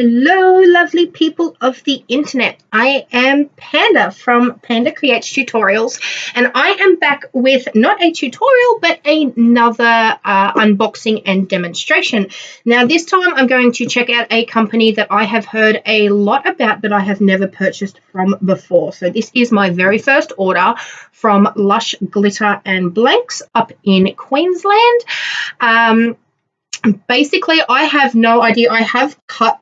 Hello, lovely people of the internet. I am Panda from Panda Creates Tutorials, and I am back with not a tutorial, but another unboxing and demonstration. Now, this time I'm going to check out a company that I have heard a lot about, but I have never purchased from before. So this is my very first order from Lush Glitter and Blanks up in Queensland. Basically, I have no idea. I have cut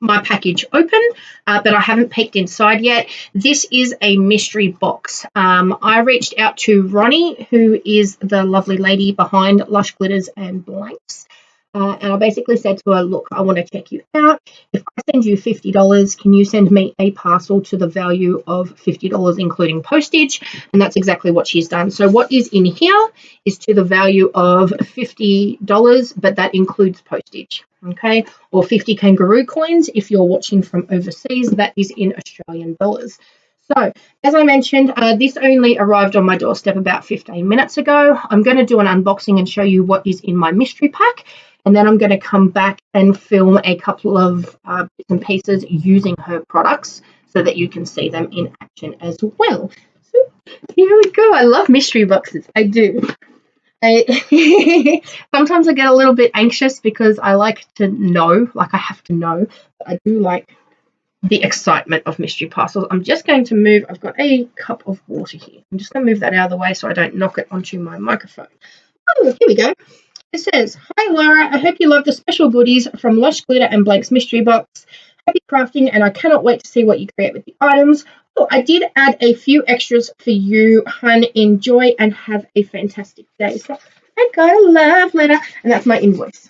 my package open, but I haven't peeked inside yet. This is a mystery box. I reached out to Ronni, who is the lovely lady behind Lush Glitters and Blanks. And I basically said to her, look, I want to check you out. If I send you $50, can you send me a parcel to the value of $50, including postage? And that's exactly what she's done. So what is in here is to the value of $50, but that includes postage, okay? Or 50 kangaroo coins if you're watching from overseas. That is in Australian dollars. So, as I mentioned, this only arrived on my doorstep about 15 minutes ago. I'm going to do an unboxing and show you what is in my mystery pack. And then I'm going to come back and film a couple of bits and pieces using her products so that you can see them in action as well. So here we go. I love mystery boxes. I do. Sometimes I get a little bit anxious because I like to know, like I have to know, but I do like the excitement of mystery parcels. I'm just going to move. I've got a cup of water here. I'm just going to move that out of the way so I don't knock it onto my microphone. Oh, here we go. It says, "Hi Laura, I hope you love the special goodies from Lush Glitter and Blanks mystery box. Happy crafting, and I cannot wait to see what you create with the items. Oh, I did add a few extras for you, hun. Enjoy and have a fantastic day." So I got a love letter, and that's my invoice.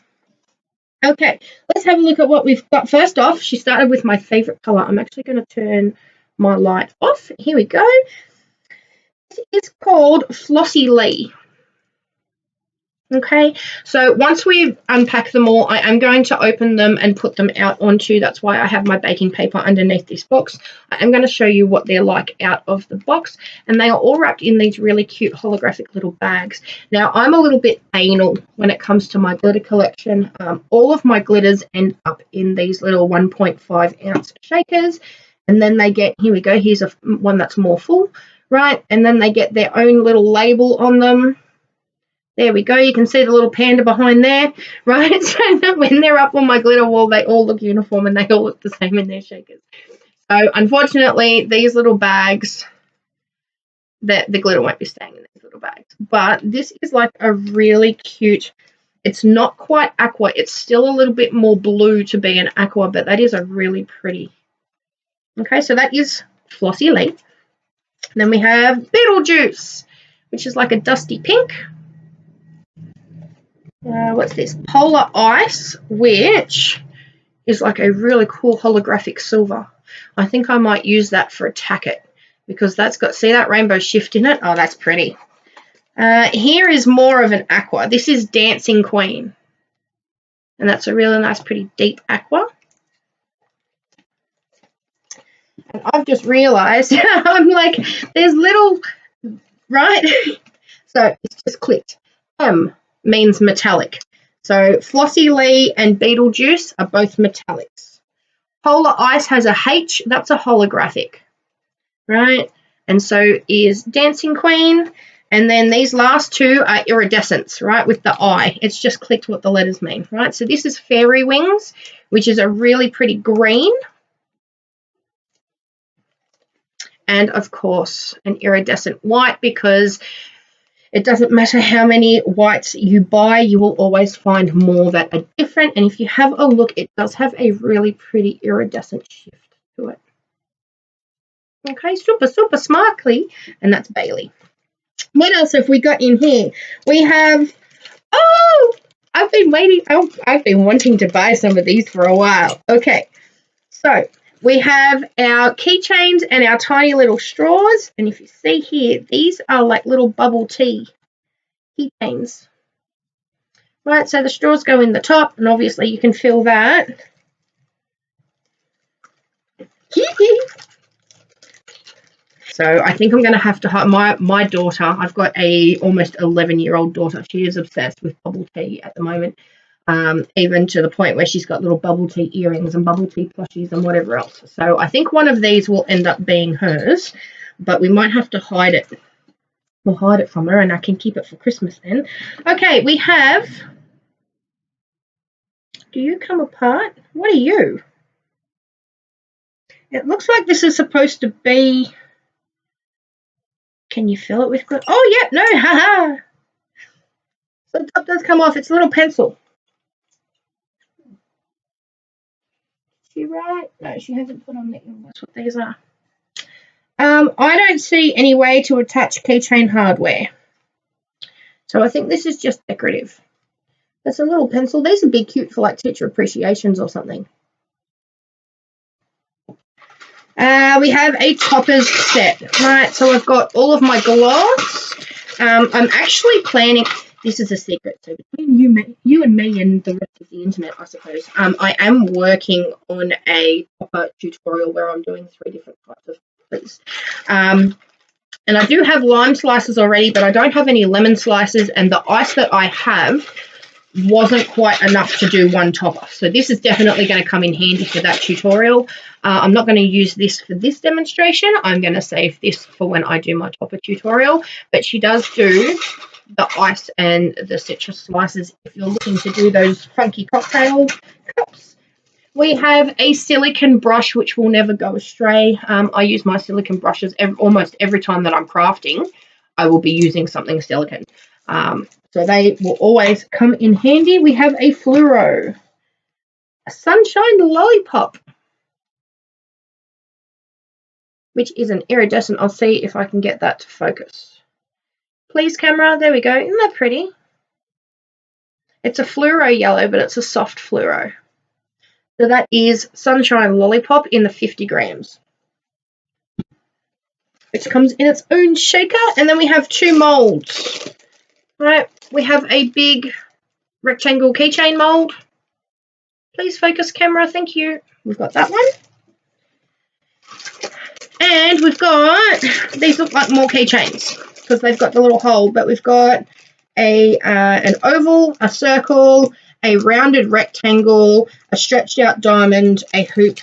Okay, let's have a look at what we've got. First off, she started with my favorite color. I'm actually going to turn my light off. Here we go. This is called Flossy. Okay, so once we've unpacked them all, I am going to open them and put them out onto, that's why I have my baking paper underneath this box. I am going to show you what they're like out of the box, and they are all wrapped in these really cute holographic little bags. Now, I'm a little bit anal when it comes to my glitter collection. All of my glitters end up in these little 1.5 ounce shakers, and then they get, here we go, here's one that's more full, right? And then they get their own little label on them. There we go. You can see the little panda behind there, right? So that when they're up on my glitter wall, they all look uniform and they all look the same in their shakers. So unfortunately, these little bags, the glitter won't be staying in these little bags. But this is like a really cute, it's not quite aqua. It's still a little bit more blue to be an aqua, but that is a really pretty. Okay, so that is Flossy. Then we have Beetlejuice, which is like a dusty pink. What's this? Polar Ice, which is like a really cool holographic silver. I think I might use that for a tacket because that's got, see that rainbow shift in it? Oh, that's pretty. Here is more of an aqua. This is Dancing Queen. And that's a really nice, pretty deep aqua. And I've just realized, I'm like, there's little, right? So it's just clicked. Means metallic. So Flossy and Beetlejuice are both metallics. Polar Ice has a H, that's a holographic, right? And so is Dancing Queen. And then these last two are iridescents, right, with the I. It's just clicked what the letters mean, right? So this is Fairy Wings, which is a really pretty green. And, of course, an iridescent white, because it doesn't matter how many whites you buy, you will always find more that are different. And if you have a look, it does have a really pretty iridescent shift to it. Okay, super, super sparkly. And that's Bailey. What else have we got in here? We have, oh, I've been wanting to buy some of these for a while. Okay, so we have our keychains and our tiny little straws. And if you see here, these are like little bubble tea keychains. Right, so the straws go in the top, and obviously you can fill that. So I think I'm going to have to have my daughter. I've got a almost 11-year-old daughter. She is obsessed with bubble tea at the moment. even to the point where she's got little bubble tea earrings and bubble tea plushies and whatever else. So I think one of these will end up being hers, but we might have to hide it. We'll hide it from her and I can keep it for Christmas then. Okay, we have... Do you come apart? What are you? It looks like this is supposed to be... Can you fill it with glitter? Oh, yeah, no, haha. So the top does come off. It's a little pencil. Is she right? No, she hasn't put on the... That's what these are. I don't see any way to attach keychain hardware. So I think this is just decorative. It's a little pencil. These would be cute for like teacher appreciations or something. We have a toppers set. Right, so I've got all of my gloss. I'm actually planning... This is a secret, so between you and me and the rest of the internet, I suppose, I am working on a topper tutorial where I'm doing 3 different types of toppers. And I do have lime slices already, but I don't have any lemon slices, and the ice that I have wasn't quite enough to do one topper. So this is definitely going to come in handy for that tutorial. I'm not going to use this for this demonstration. I'm going to save this for when I do my topper tutorial. But she does do the ice and the citrus slices if you're looking to do those funky cocktail cups. We have a silicone brush, which will never go astray. I use my silicone brushes almost every time that I'm crafting. I will be using something silicone. So they will always come in handy. We have a fluoro, a sunshine lollipop, which is an iridescent. I'll see if I can get that to focus. Please, camera. There we go. Isn't that pretty? It's a fluoro yellow, but it's a soft fluoro. So that is sunshine lollipop in the 50 grams, which comes in its own shaker. And then we have 2 molds. Right, we have a big rectangle keychain mold. Please focus, camera, thank you. We've got that one. And we've got, these look like more keychains because they've got the little hole, but we've got an oval, a circle, a rounded rectangle, a stretched out diamond, a hoop,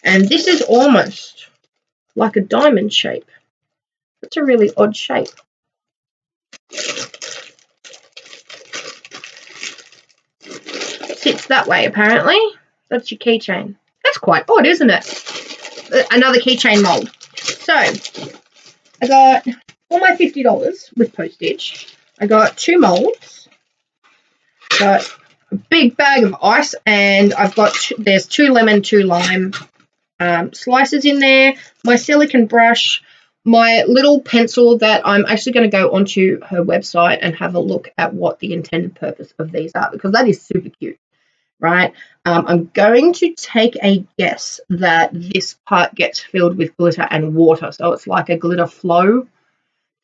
and this is almost like a diamond shape. It's a really odd shape. Sits that way apparently. That's your keychain. That's quite odd, isn't it? Another keychain mold. So I got all my $50 with postage. I got 2 molds. Got a big bag of ice, and I've got there's 2 lemon, 2 lime slices in there. My silicone brush. My little pencil that I'm actually going to go onto her website and have a look at what the intended purpose of these are, because that is super cute. Right, I'm going to take a guess that this part gets filled with glitter and water, so it's like a glitter flow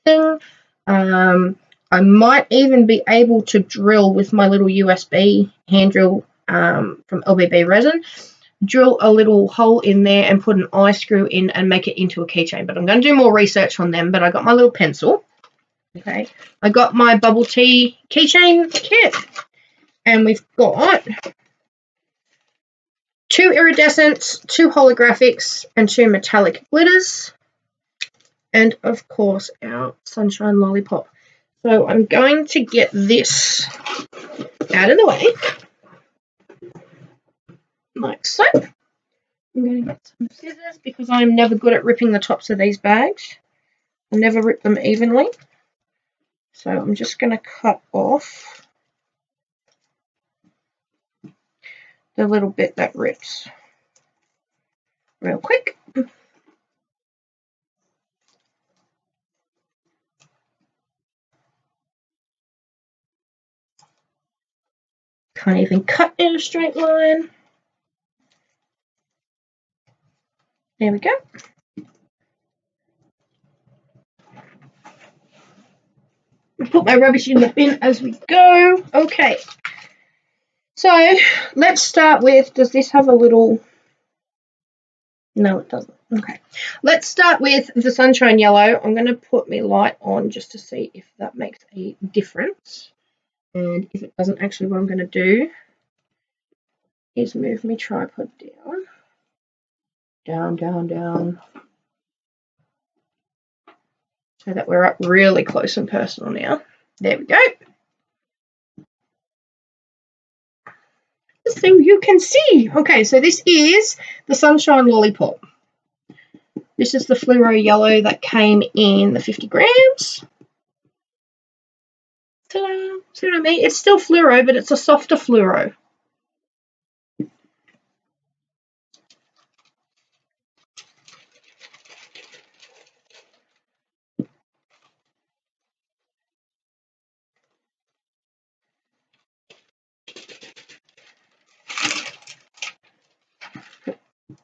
thing. I might even be able to drill with my little USB hand drill from LBB Resin, drill a little hole in there and put an eye screw in and make it into a keychain. But I'm going to do more research on them. But I got my little pencil. Okay, I got my bubble tea keychain kit, and we've got 2 iridescents, 2 holographics, and 2 metallic glitters, and of course our sunshine lollipop. So I'm going to get this out of the way, like so. I'm going to get some scissors because I'm never good at ripping the tops of these bags. I never rip them evenly. So I'm just going to cut off the little bit that rips real quick. Can't even cut in a straight line. There we go. I'll put my rubbish in the bin as we go. Okay. So let's start with, does this have a little... No, it doesn't. Okay. Let's start with the sunshine yellow. I'm going to put my light on just to see if that makes a difference. And if it doesn't, actually what I'm going to do is move my tripod down, down, down, so that we're up really close and personal now. There we go. So you can see. Okay, so this is the Sunshine Lollipop. This is the fluoro yellow that came in the 50 grams. Ta-da! See what I mean? It's still fluoro, but it's a softer fluoro.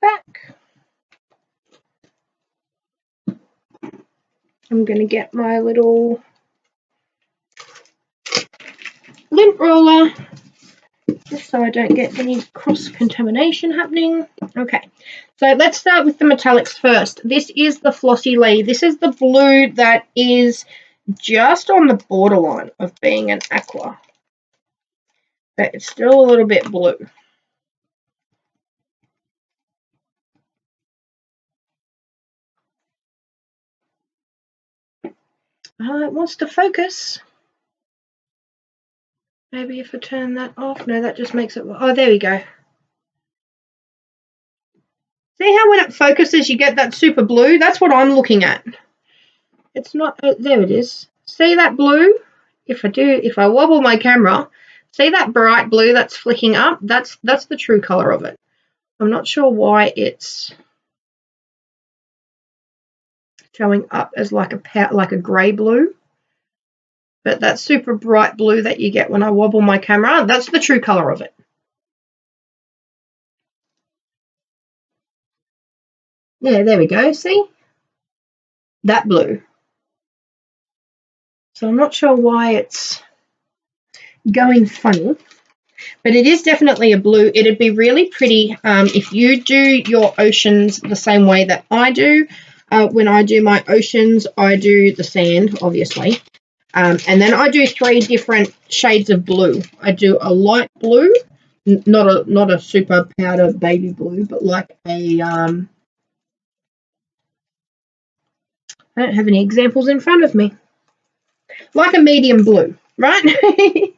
Back. I'm going to get my little lint roller just so I don't get any cross-contamination happening. Okay, so let's start with the metallics first. This is the Flossy Lee. This is the blue that is just on the borderline of being an aqua, but it's still a little bit blue. It wants to focus. Maybe if I turn that off. No, that just makes it. Oh, there we go. See how when it focuses, you get that super blue? That's what I'm looking at. It's not. There it is. See that blue? If I wobble my camera, see that bright blue that's flicking up? That's the true color of it. I'm not sure why it's showing up as like a grey blue. But that super bright blue that you get when I wobble my camera, that's the true color of it. Yeah, there we go. See? That blue. So I'm not sure why it's going funny, but it is definitely a blue. It'd be really pretty if you do your oceans the same way that I do. When I do my oceans, I do the sand, obviously. And then I do 3 different shades of blue. I do a light blue, not a super powder baby blue, but like a I don't have any examples in front of me. Like a medium blue, right?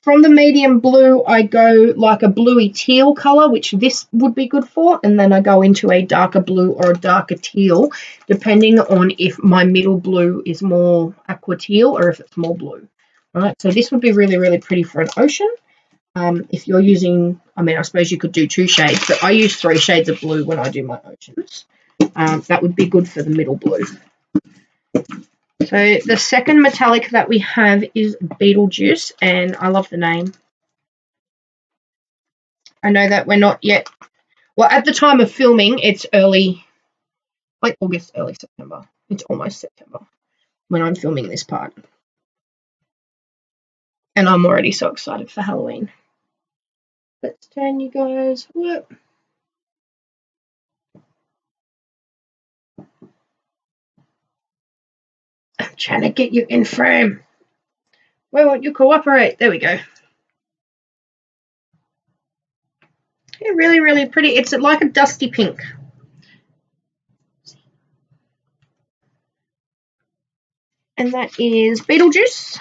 From the medium blue, I go like a bluey teal color, which this would be good for, and then I go into a darker blue or a darker teal, depending on if my middle blue is more aqua teal or if it's more blue, right? So this would be really, really pretty for an ocean. If you're using, I mean, I suppose you could do 2 shades, but I use 3 shades of blue when I do my oceans. That would be good for the middle blue. So the second metallic that we have is Beetlejuice, and I love the name. I know that we're not yet, well, at the time of filming, it's early, like August, early September. It's almost September when I'm filming this part. And I'm already so excited for Halloween. Let's turn you guys. Whoop. I'm trying to get you in frame. Why won't you cooperate? There we go. Yeah, really, really pretty. It's like a dusty pink. And that is Beetlejuice.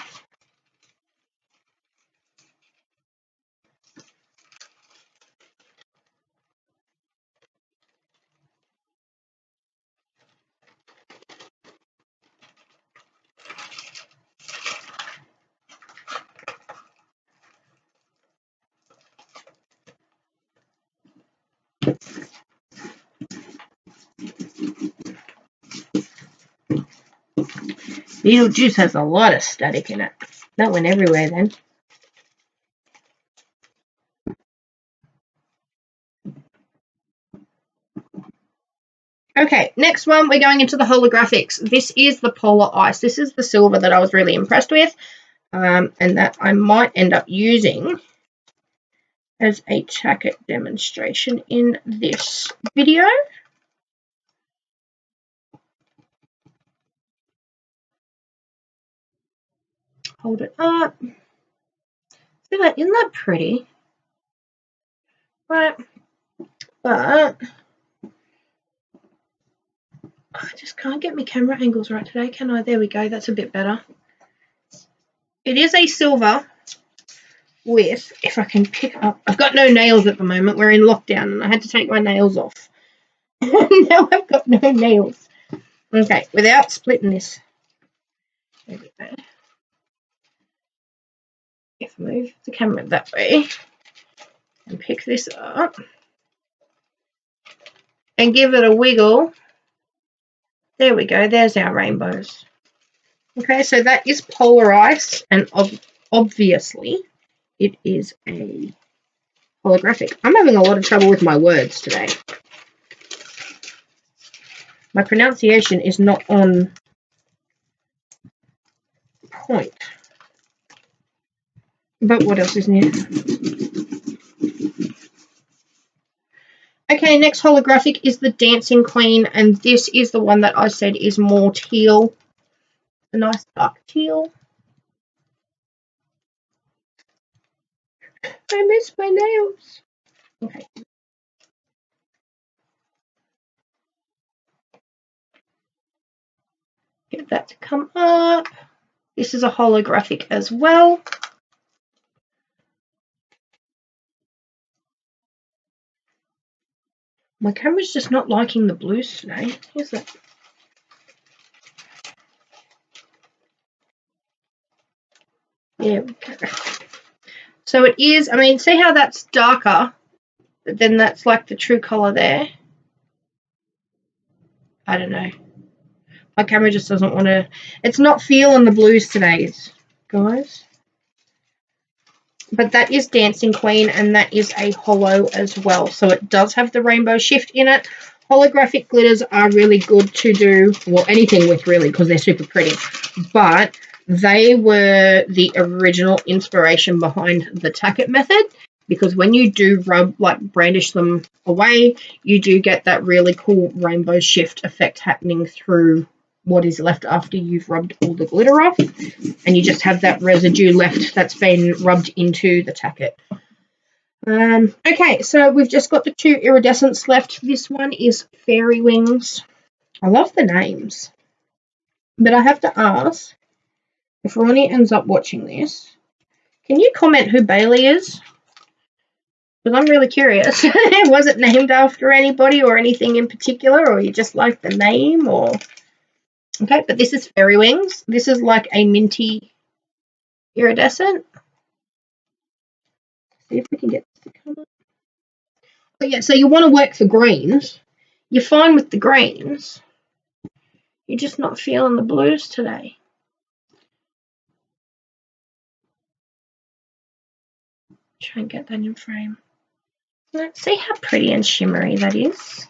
Beetlejuice has a lot of static in it. That went everywhere then. Okay, next one, we're going into the holographics. This is the Polar Ice. This is the silver that I was really impressed with, and that I might end up using as a jacket demonstration in this video. Hold it up. See that? Isn't that pretty? right? But I just can't get my camera angles right today, can I? There we go. That's a bit better. It is a silver with, if I can pick up, I've got no nails at the moment. We're in lockdown and I had to take my nails off. Now I've got no nails. Okay, without splitting this. There we go. If I move the camera that way and pick this up and give it a wiggle. There we go. There's our rainbows. Okay, so that is polarized, and obviously it is a holographic. I'm having a lot of trouble with my words today. My pronunciation is not on point. But what else is new? Okay, next holographic is the Dancing Queen, and this is the one that I said is more teal. A nice dark teal. I miss my nails. Okay. Get that to come up. This is a holographic as well. My camera's just not liking the blues today. Here's that. There we go. So it is, I mean, see how that's darker, but then that's like the true colour there. I don't know. My camera just doesn't want to, it's not feeling the blues today, guys. But that is Dancing Queen, and that is a holo as well. So it does have the rainbow shift in it. Holographic glitters are really good to do, well, anything with really, because they're super pretty. But they were the original inspiration behind the tack it method, because when you do rub, like brandish them away, you do get that really cool rainbow shift effect happening through what is left after you've rubbed all the glitter off, and you just have that residue left that's been rubbed into the tacket. Okay, so we've just got the two iridescents left. This one is Fairy Wings. I love the names, but I have to ask, if Ronni ends up watching this, can you comment who Bailey is? Because I'm really curious. Was it named after anybody or anything in particular, or you just like the name, or... Okay, but this is Fairy Wings. This is like a minty iridescent. See if we can get this to come up. But yeah, so you want to work for greens. You're fine with the greens. You're just not feeling the blues today. Try and get that in frame. Let's see how pretty and shimmery that is.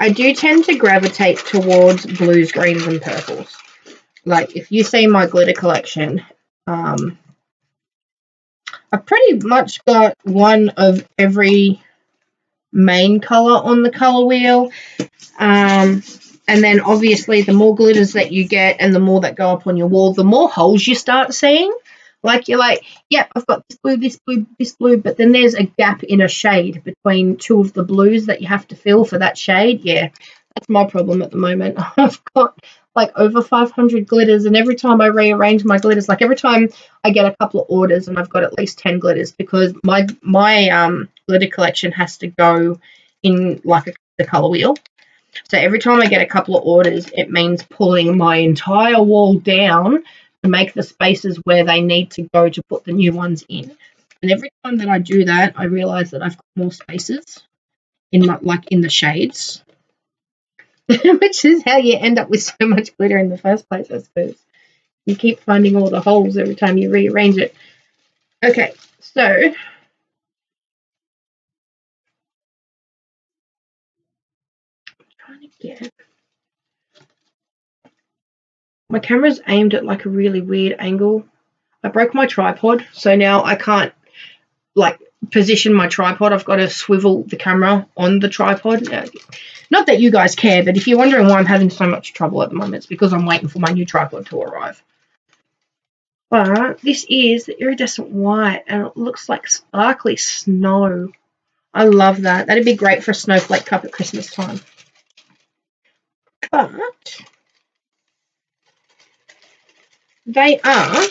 I do tend to gravitate towards blues, greens, and purples. Like, if you see my glitter collection, I've pretty much got one of every main colour on the colour wheel. And then, obviously, the more glitters that you get and the more that go up on your wall, the more holes you start seeing. Like, you're like, yeah, I've got this blue, this blue, this blue, but then there's a gap in a shade between two of the blues that you have to fill for that shade. Yeah, that's my problem at the moment. I've got like over 500 glitters, and every time I rearrange my glitters, like every time I get a couple of orders, and I've got at least 10 glitters, because my glitter collection has to go in like the color wheel. So every time I get a couple of orders, it means pulling my entire wall down to make the spaces where they need to go to put the new ones in. And every time that I do that, I realize that I've got more spaces in my, like in the shades, which is how you end up with so much glitter in the first place, I suppose. You keep finding all the holes every time you rearrange it. Okay, so I'm trying to get... My camera's aimed at like a really weird angle. I broke my tripod, so now I can't like position my tripod, I've got to swivel the camera on the tripod. Not that you guys care, but if you're wondering why I'm having so much trouble at the moment, it's because I'm waiting for my new tripod to arrive. But this is the iridescent white, and it looks like sparkly snow. I love that. That'd be great for a snowflake cup at Christmas time. But they are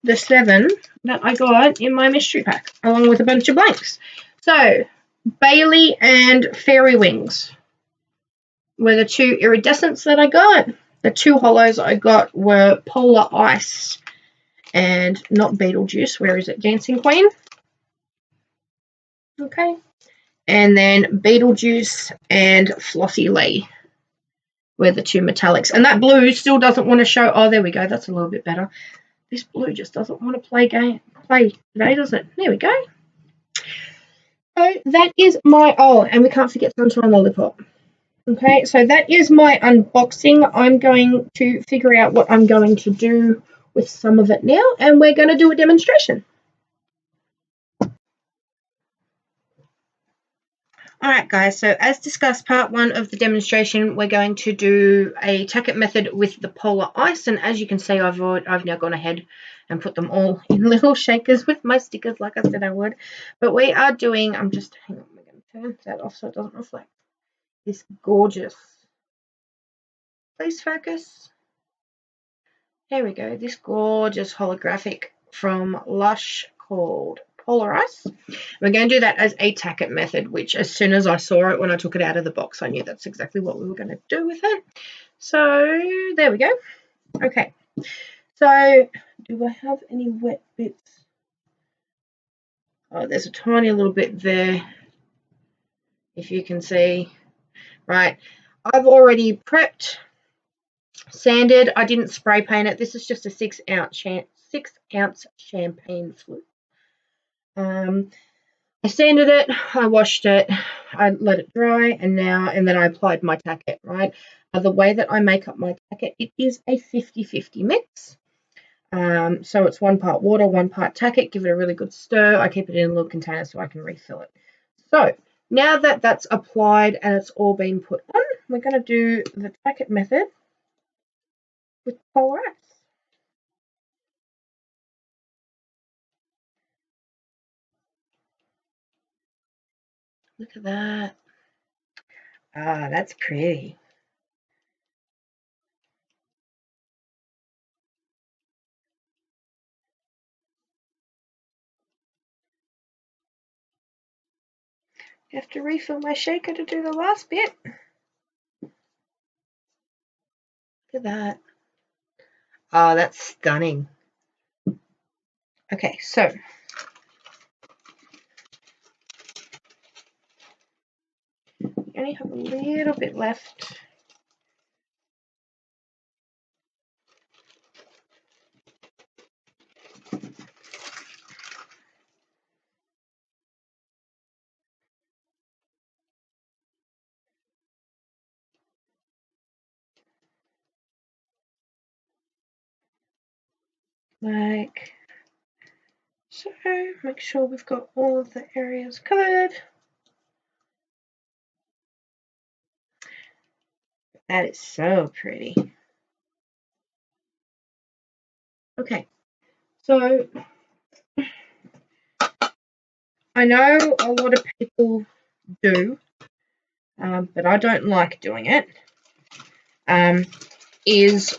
the 7 that I got in my mystery pack, along with a bunch of blanks. So, Bailey and Fairy Wings were the 2 iridescents that I got. The 2 hollows I got were Polar Ice and not Beetlejuice. Where is it? Dancing Queen. Okay. And then Beetlejuice and Flossy Lee were the 2 metallics. And that blue still doesn't want to show. Oh, there we go. That's a little bit better. This blue just doesn't want to play today, does it? There we go. So that is my, and we can't forget Sunshine Lollipop. Okay, so that is my unboxing. I'm going to figure out what I'm going to do with some of it now, and we're going to do a demonstration. Alright guys, so as discussed, part 1 of the demonstration, we're going to do a tack-it method with the Polar Ice, and as you can see, I've now gone ahead and put them all in little shakers with my stickers like I said I would. But we are doing, hang on, we're going to turn that off so it doesn't reflect. This gorgeous, please focus. There we go, this gorgeous holographic from Lush called Polar Ice. We're going to do that as a tack-it method, which as soon as I saw it when I took it out of the box, I knew that's exactly what we were going to do with it. So there we go. Okay, so do I have any wet bits? Oh, there's a tiny little bit there, if you can see. Right, I've already prepped, sanded. I didn't spray paint it. This is just a 6 ounce champagne flute. I sanded it, I washed it, I let it dry, and then I applied my tack-it, right? The way that I make up my tack-it, it is a 50-50 mix. So it's 1 part water, 1 part tack-it. Give it a really good stir. I keep it in a little container so I can refill it. So now that that's applied and it's all been put on, we're going to do the tack-it method with Polar Ice. Look at that. Ah, that's pretty. I have to refill my shaker to do the last bit. Look at that. Oh, that's stunning. Okay, so we only have a little bit left. Like so, make sure we've got all of the areas covered. That is so pretty. Okay, so I know a lot of people do, but I don't like doing it, is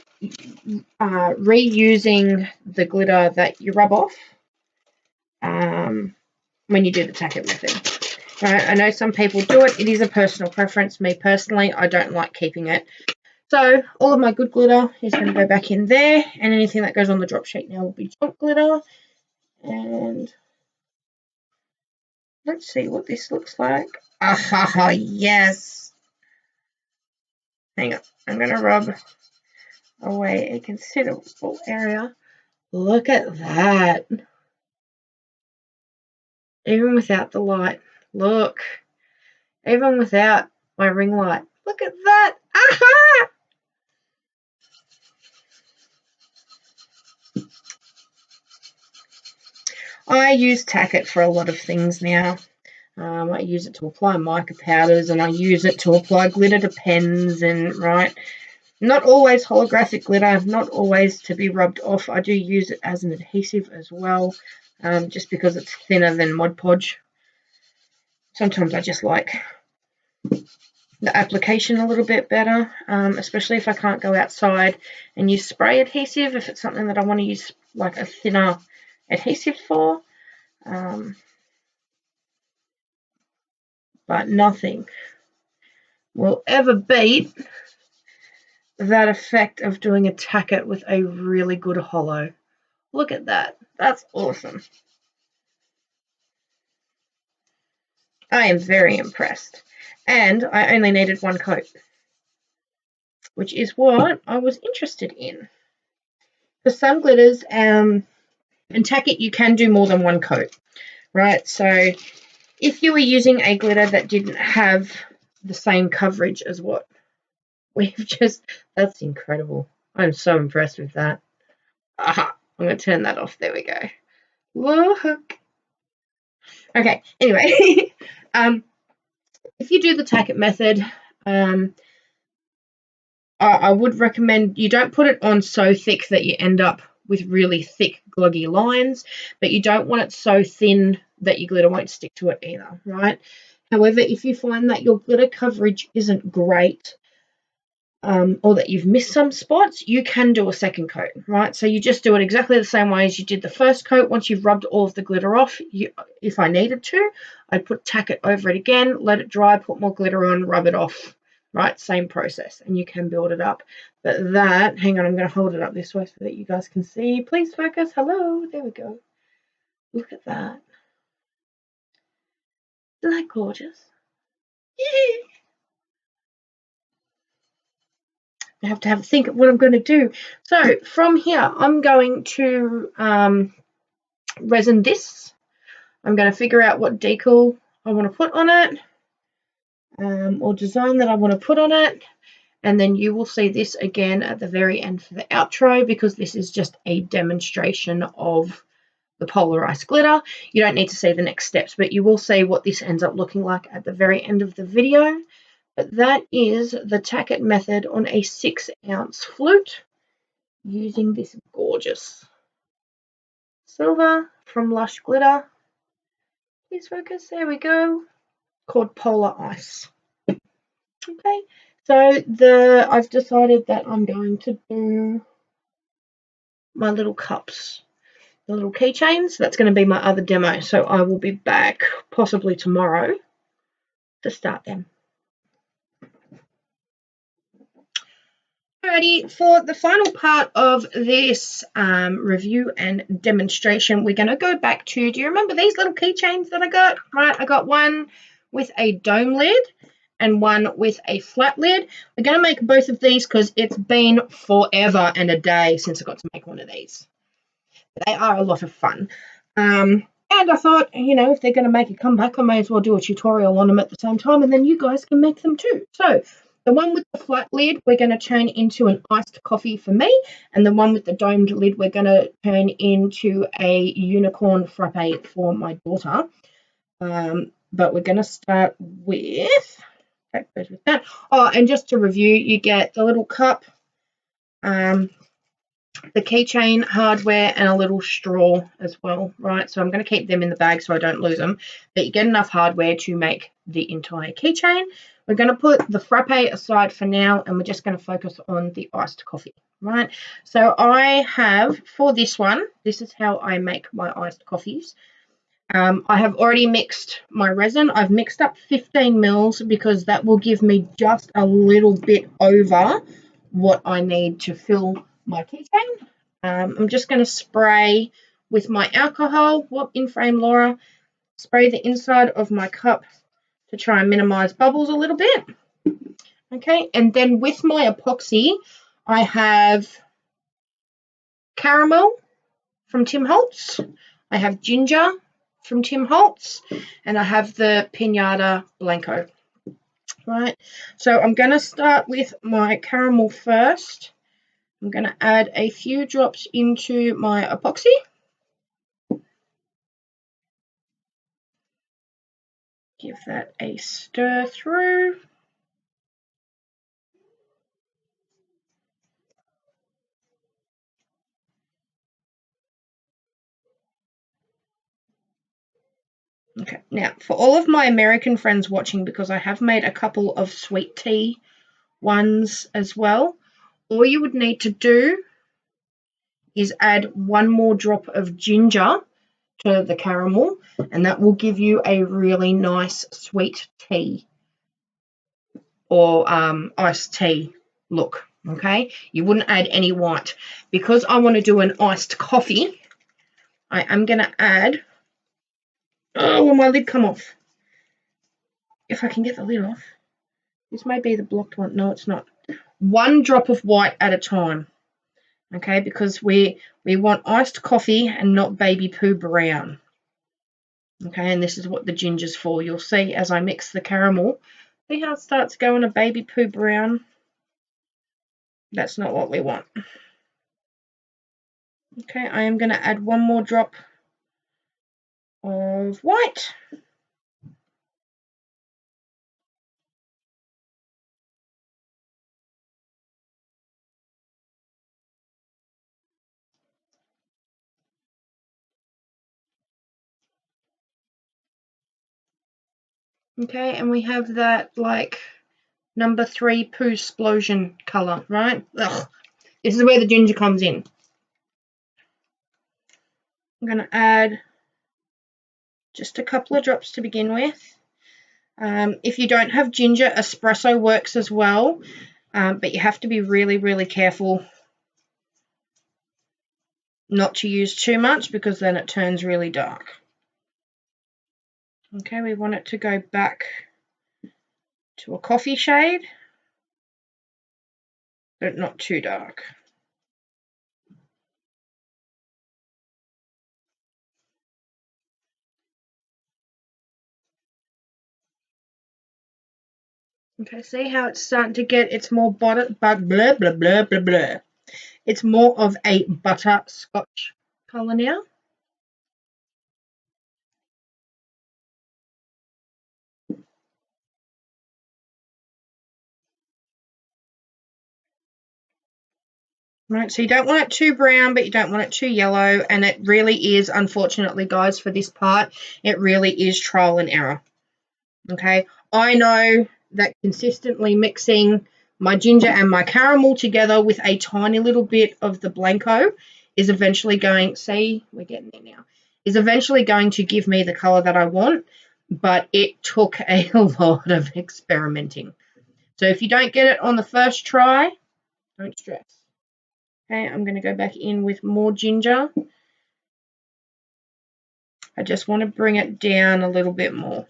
reusing the glitter that you rub off when you do the tack-it method. Right, I know some people do it. It is a personal preference. Me personally, I don't like keeping it. So all of my good glitter is going to go back in there, and anything that goes on the drop sheet now will be junk glitter. And let's see what this looks like. Ah, yes. Hang on, I'm going to rub away a considerable area. Look at that. Even without the light, look. Even without my ring light, look at that. Aha! I use tack for a lot of things now. I use it to apply mica powders, and I use it to apply glitter to pens, and not always holographic glitter, not always to be rubbed off. I do use it as an adhesive as well, just because it's thinner than Mod Podge. Sometimes I just like the application a little bit better, especially if I can't go outside and use spray adhesive, if it's something that I want to use like a thinner adhesive for. But nothing will ever beat that effect of doing a tacket with a really good holo. Look at that. That's awesome. I am very impressed. And I only needed one coat, which is what I was interested in. For some glitters and tacket, you can do more than one coat, right? So if you were using a glitter that didn't have the same coverage as what we've just, that's incredible. I'm so impressed with that. Aha, I'm going to turn that off. There we go. Look. Okay, anyway, if you do the tacket method, I would recommend you don't put it on so thick that you end up with really thick, gloggy lines, but you don't want it so thin that your glitter won't stick to it either, right? However, if you find that your glitter coverage isn't great, or that you've missed some spots, you can do a second coat, right? So you just do it exactly the same way as you did the first coat. Once you've rubbed all of the glitter off, if I needed to, I'd put tacket over it again, let it dry, put more glitter on, rub it off, right? Same process, and you can build it up. But that, hang on, I'm going to hold it up this way so that you guys can see. Please focus. Hello. There we go. Look at that. Isn't that gorgeous? Yeah. I have to have a think of what I'm going to do. So from here, I'm going to resin this. I'm going to figure out what decal I want to put on it, or design that I want to put on it, and then you will see this again at the very end for the outro, because this is just a demonstration of the polarized glitter. You don't need to see the next steps, but you will see what this ends up looking like at the very end of the video. But that is the tacket method on a 6-ounce flute using this gorgeous silver from Lush Glitter. Please focus. There we go. Called Polar Ice. Okay, so I've decided that I'm going to do my little cups, the little keychains. That's going to be my other demo. So I will be back possibly tomorrow to start them. Alrighty, for the final part of this review and demonstration, we're going to go back to, do you remember these little keychains that I got? Right, I got one with a dome lid and one with a flat lid. We're going to make both of these because it's been forever and a day since I got to make one of these. They are a lot of fun. And I thought, if they're going to make a comeback, I may as well do a tutorial on them at the same time, and then you guys can make them too. So the one with the flat lid, we're going to turn into an iced coffee for me, and the one with the domed lid, we're going to turn into a unicorn frappe for my daughter. But we're going to start with, that goes with that. Oh, and just to review, you get the little cup, the keychain hardware, and a little straw as well, right? So I'm going to keep them in the bag so I don't lose them, but you get enough hardware to make the entire keychain. We're going to put the frappe aside for now, and we're just going to focus on the iced coffee, right? So I have, for this one, this is how I make my iced coffees. I have already mixed my resin. I've mixed up 15 mils because that will give me just a little bit over what I need to fill my keychain. I'm just going to spray with my alcohol. Whoop, in frame, Laura. Spray the inside of my cup to try and minimize bubbles a little bit. Okay, and then with my epoxy, I have caramel from Tim Holtz. I have ginger from Tim Holtz, and I have the Pinata Blanco. Right, so I'm going to start with my caramel first. I'm going to add a few drops into my epoxy. Give that a stir through. Okay, now for all of my American friends watching, because I have made a couple of sweet tea ones as well, all you would need to do is add one more drop of ginger to the caramel, and that will give you a really nice sweet tea or iced tea look. Okay, you wouldn't add any white. Because I want to do an iced coffee, I am going to add, oh, will my lid come off? If I can get the lid off. This may be the blocked one. No, it's not. One drop of white at a time. Okay, because we want iced coffee and not baby poo brown. Okay, and this is what the ginger's for. You'll see as I mix the caramel. See how it starts going a baby poo brown? That's not what we want. Okay, I am going to add one more drop of white. Okay, and we have that like number 3 poo explosion colour, right? Ugh. This is where the ginger comes in. I'm going to add just a couple of drops to begin with. If you don't have ginger, espresso works as well, but you have to be really, really careful not to use too much because then it turns really dark. Okay, we want it to go back to a coffee shade, but not too dark. Okay, see how it's starting to get, it's more butter, but blah, blah, blah, blah, blah. It's more of a butterscotch colour now. Right, so you don't want it too brown, but you don't want it too yellow, and it really is, unfortunately, guys, for this part, it really is trial and error. Okay, I know that consistently mixing my ginger and my caramel together with a tiny little bit of the Blanco is eventually going, see, we're getting there now, is eventually going to give me the colour that I want, but it took a lot of experimenting. So if you don't get it on the first try, don't stress. Okay, I'm going to go back in with more ginger. I just want to bring it down a little bit more.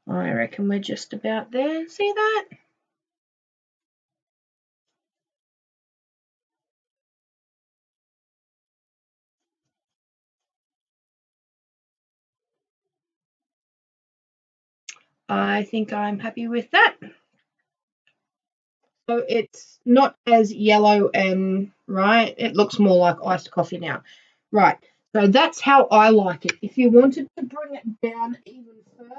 I reckon we're just about there. See that? I think I'm happy with that. So it's not as yellow and, right, it looks more like iced coffee now. Right, so that's how I like it. If you wanted to bring it down even further,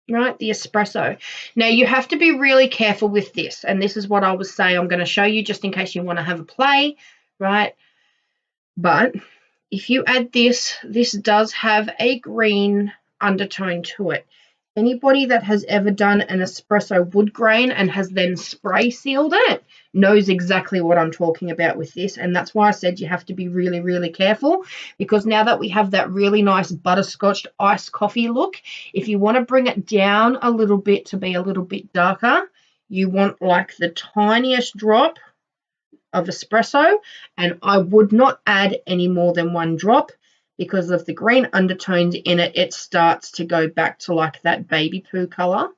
right, the espresso. Now you have to be really careful with this, and this is what I was saying. I'm going to show you just in case you want to have a play, right? But if you add this, this does have a green undertone to it. Anybody that has ever done an espresso wood grain and has then spray sealed it knows exactly what I'm talking about with this. And that's why I said you have to be really, really careful, because now that we have that really nice butterscotched iced coffee look, if you want to bring it down a little bit to be a little bit darker, you want like the tiniest drop of espresso, and I would not add any more than one drop because of the green undertones in it. It starts to go back to like that baby poo color.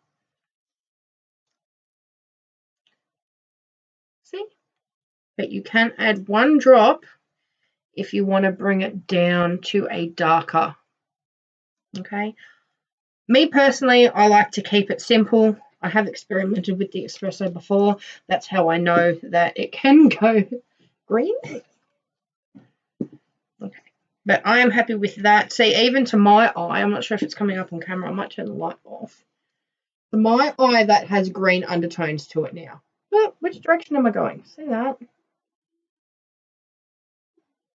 See? But you can add one drop if you want to bring it down to a darker Okay. Me personally, I like to keep it simple. I have experimented with the espresso before. That's how I know that it can go green. Okay. But I am happy with that. See, even to my eye, I'm not sure if it's coming up on camera. I might turn the light off. To my eye, that has green undertones to it now. Oh, which direction am I going? See that?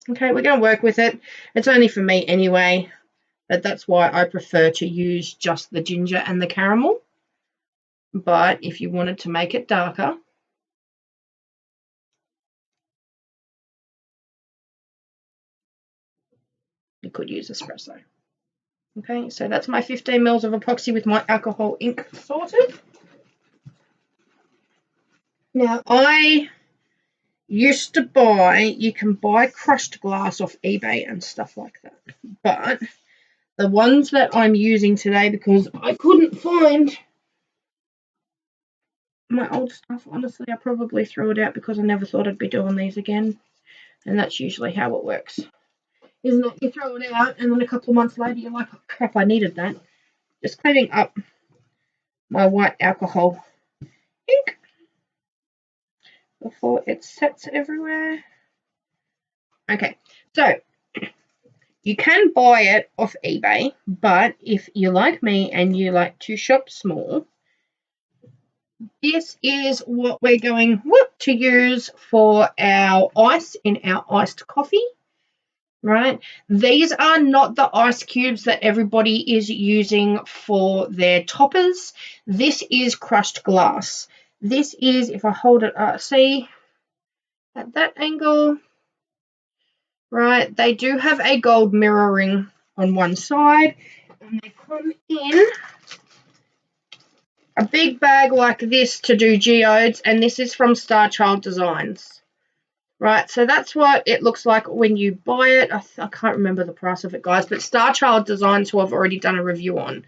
Okay, we're going to work with it. It's only for me anyway, but that's why I prefer to use just the ginger and the caramel. But if you wanted to make it darker, you could use espresso. Okay, so that's my 15 mils of epoxy with my alcohol ink sorted. Now, I used to buy, you can buy crushed glass off eBay and stuff like that. But the ones that I'm using today, because I couldn't find my old stuff, honestly, I probably threw it out because I never thought I'd be doing these again. And that's usually how it works. Isn't it? You throw it out and then a couple of months later you're like, oh, crap, I needed that. Just cleaning up my white alcohol ink before it sets everywhere. Okay, so you can buy it off eBay, but if you're like me and you like to shop small, this is what we're going to use for our ice in our iced coffee. Right, these are not the ice cubes that everybody is using for their toppers. This is crushed glass. This is, if I hold it up, see at that angle, right, they do have a gold mirroring on one side, and they come in a big bag like this to do geodes, and this is from Star Child Designs. Right, so that's what it looks like when you buy it. I can't remember the price of it, guys, but Star Child Designs, who I've already done a review on,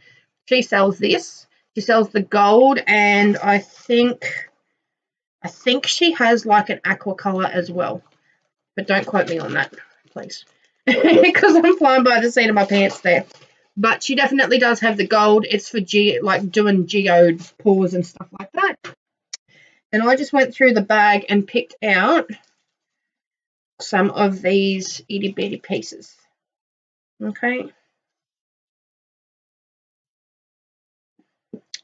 she sells this. She sells the gold, and I think she has like an aqua color as well. But don't quote me on that, please, because I'm flying by the seat of my pants there. But she definitely does have the gold. It's for like doing geode pours and stuff like that. And I just went through the bag and picked out some of these itty bitty pieces. Okay.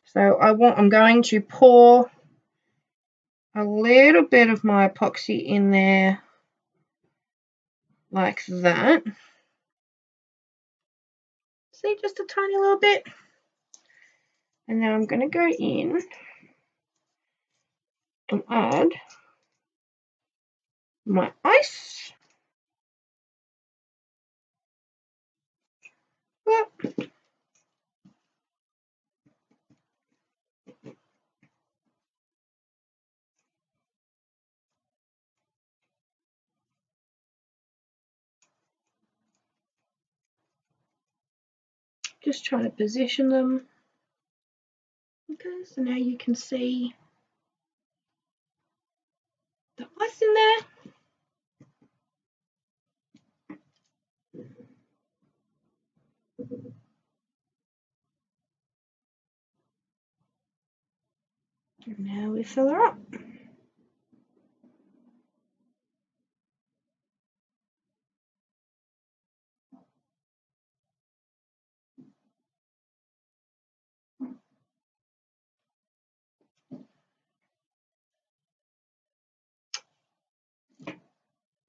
So I'm going to pour a little bit of my epoxy in there like that. See, just a tiny little bit. And now I'm going to go in and add my ice. Just trying to position them. Okay, so now you can see the ice in there. And now we fill her up.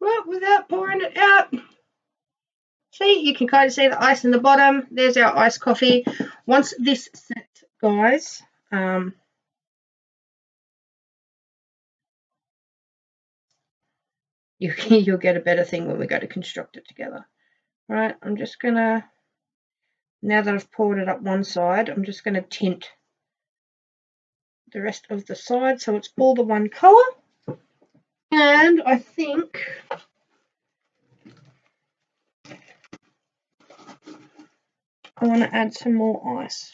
Well, without pouring it out. See, you can kind of see the ice in the bottom. There's our iced coffee. Once this sets, guys, you'll get a better thing when we go to construct it together. All right, I'm just going to, now that I've poured it up one side, I'm just going to tint the rest of the side so it's all the one colour. And I think I want to add some more ice.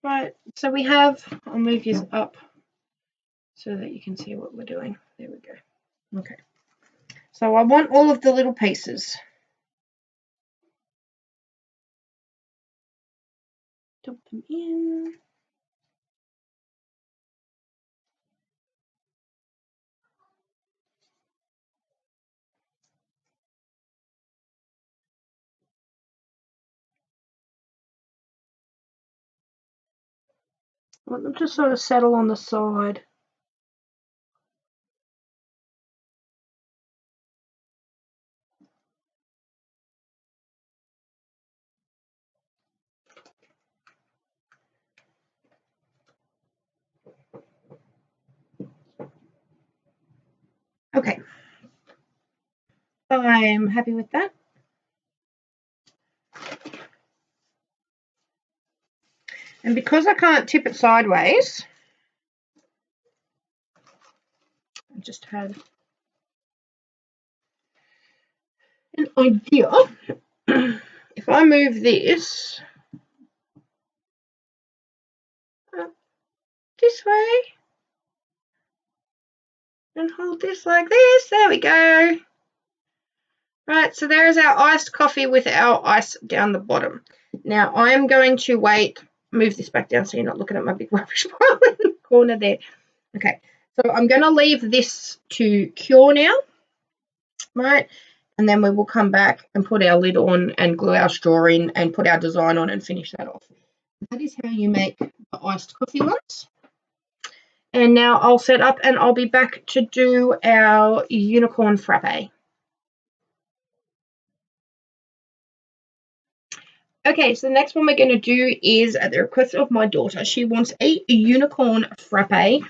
Right, so we have, I'll move this up so that you can see what we're doing. There we go. Okay, so I want all of the little pieces. dump them in. I want them to sort of settle on the side. Okay, I'm happy with that. And because I can't tip it sideways, I just had an idea. If I move this this way and hold this like this, there we go. Right, so there's our iced coffee with our ice down the bottom. Now I am going to move this back down so you're not looking at my big rubbish pile in the corner there. Okay, so I'm going to leave this to cure now, right? And then we will come back and put our lid on and glue our straw in and put our design on and finish that off. That is how you make the iced coffee ones. And now I'll set up and I'll be back to do our unicorn frappe. Okay, so the next one we're going to do is at the request of my daughter. She wants a unicorn frappe.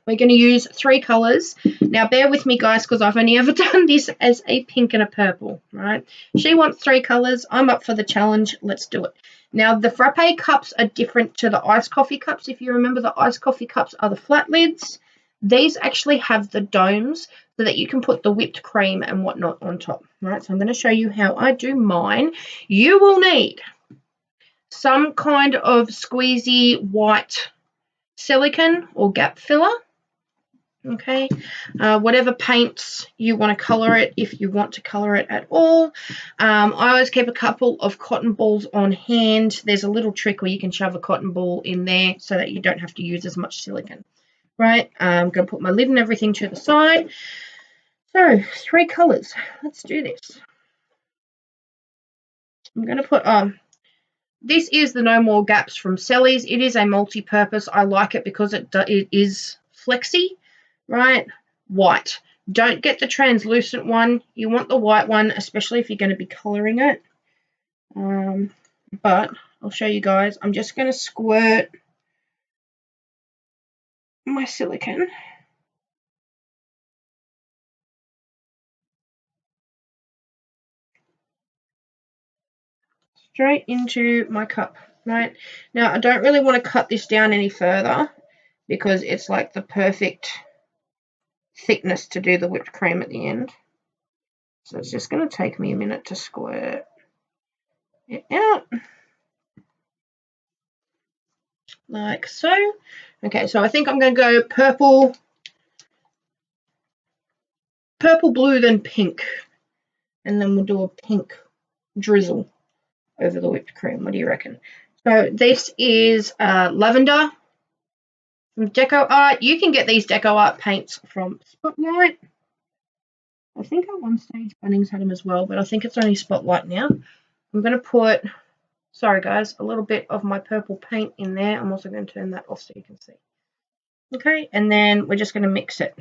We're going to use 3 colours. Now, bear with me, guys, because I've only ever done this as a pink and a purple, right? She wants 3 colours. I'm up for the challenge. Let's do it. Now, the frappe cups are different to the iced coffee cups. If you remember, the iced coffee cups are the flat lids. These actually have the domes so that you can put the whipped cream and whatnot on top, right? So I'm going to show you how I do mine. You will need some kind of squeezy white silicone or gap filler, okay, whatever paints you want to colour it, if you want to colour it at all. I always keep a couple of cotton balls on hand. There's a little trick where you can shove a cotton ball in there so that you don't have to use as much silicone, right? I'm going to put my lid and everything to the side. So 3 colours, let's do this. I'm going to put this is the No More Gaps from Sellys. It is a multi-purpose. I like it because it is flexy, right? White. Don't get the translucent one. You want the white one, especially if you're going to be colouring it. But I'll show you guys. I'm just going to squirt my silicone straight into my cup, right? Now, I don't really want to cut this down any further because it's like the perfect thickness to do the whipped cream at the end. So it's just going to take me a minute to squirt it out like so. Okay, so I think I'm going to go purple, blue, then pink. And then we'll do a pink drizzle over the whipped cream. What do you reckon? So this is lavender from Deco Art. You can get these Deco Art paints from Spotlight. I think at one stage Bunnings had them as well, but I think it's only Spotlight now. I'm going to put, sorry guys, a little bit of my purple paint in there. I'm also going to turn that off so you can see. Okay, and then we're just going to mix it.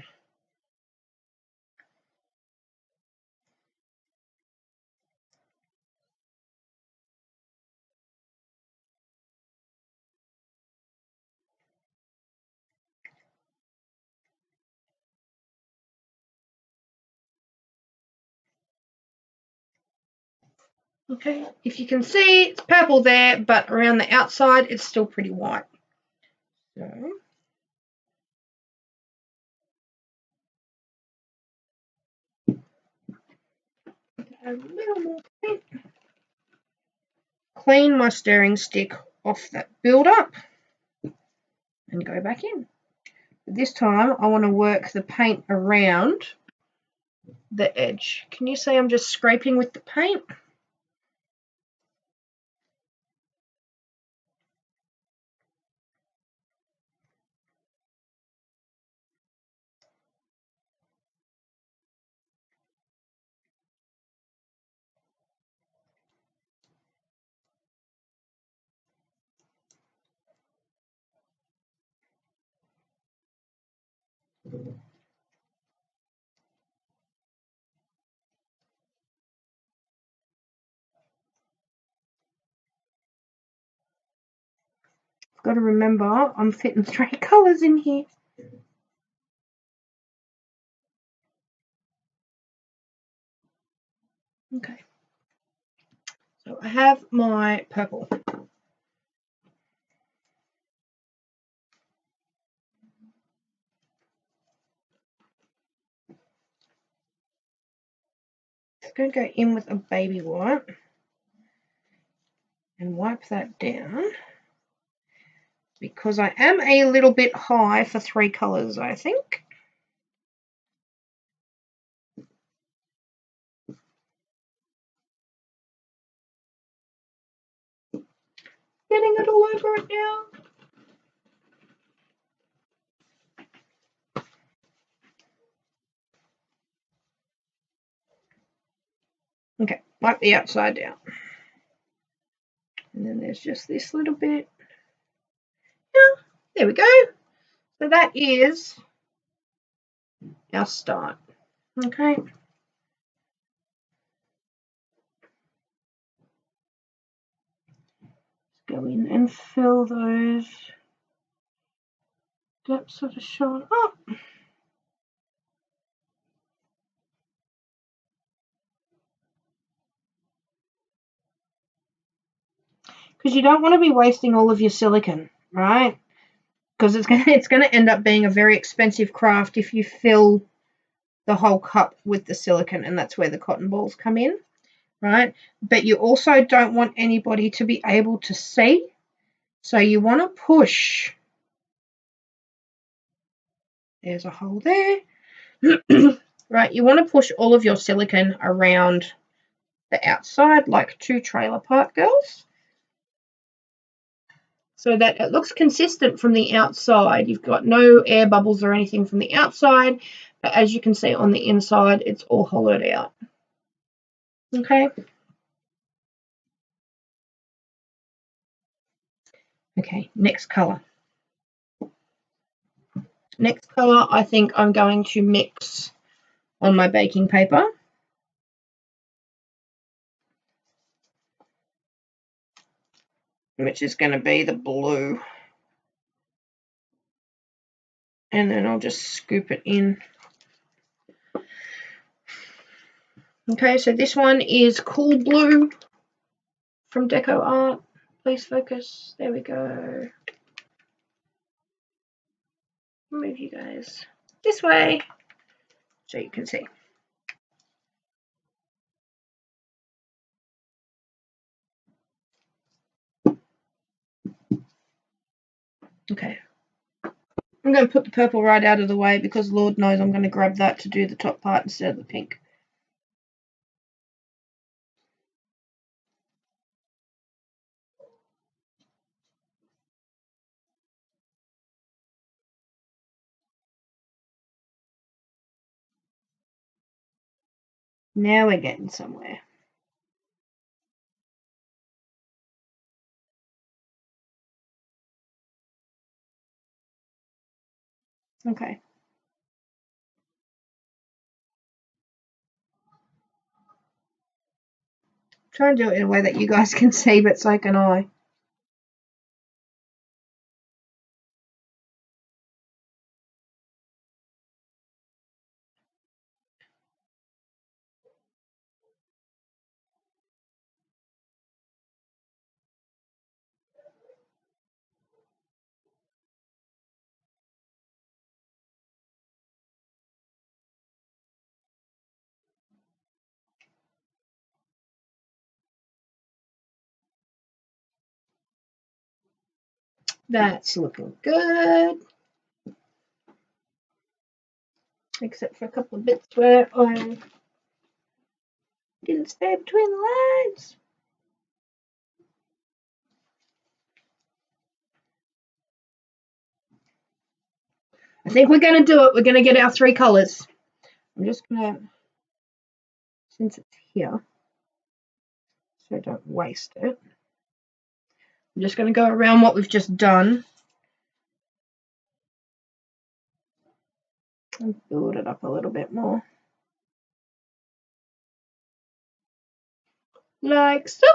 Okay, if you can see, it's purple there, but around the outside, it's still pretty white. So, a little more paint. Clean my stirring stick off that build-up and go back in. This time, I want to work the paint around the edge. Can you see I'm just scraping with the paint? I've got to remember I'm fitting 3 colours in here. Okay. So I have my purple. Just going to go in with a baby wipe and wipe that down because I am a little bit high for 3 colours, I think. Getting it all over it now. Okay, wipe the outside down. And then there's just this little bit. Yeah, there we go. So that is our start. Okay. Go in and fill those gaps that are shown up. Because you don't want to be wasting all of your silicone, right? Because it's gonna end up being a very expensive craft if you fill the whole cup with the silicone, and that's where the cotton balls come in, right? But you also don't want anybody to be able to see, so you want to push. There's a hole there. Right, you want to push all of your silicone around the outside like 2 trailer park girls so that it looks consistent from the outside. You've got no air bubbles or anything from the outside, but as you can see on the inside, it's all hollowed out. Okay. Okay, next colour. Next colour, I think I'm going to mix on my baking paper. Which is going to be the blue. And then I'll just scoop it in. Okay, so this one is Cool Blue from Deco Art. Please focus. There we go. Move you guys this way so you can see. Okay. I'm going to put the purple right out of the way because Lord knows I'm going to grab that to do the top part instead of the pink. Now we're getting somewhere. Okay. Try and do it in a way that you guys can see, but so can I. That's looking good. Except for a couple of bits where I didn't stay between the lines. I think we're going to do it. We're going to get our 3 colours. I'm just going to, since it's here, so I don't waste it, I'm just going to go around what we've just done. and build it up a little bit more. Like so.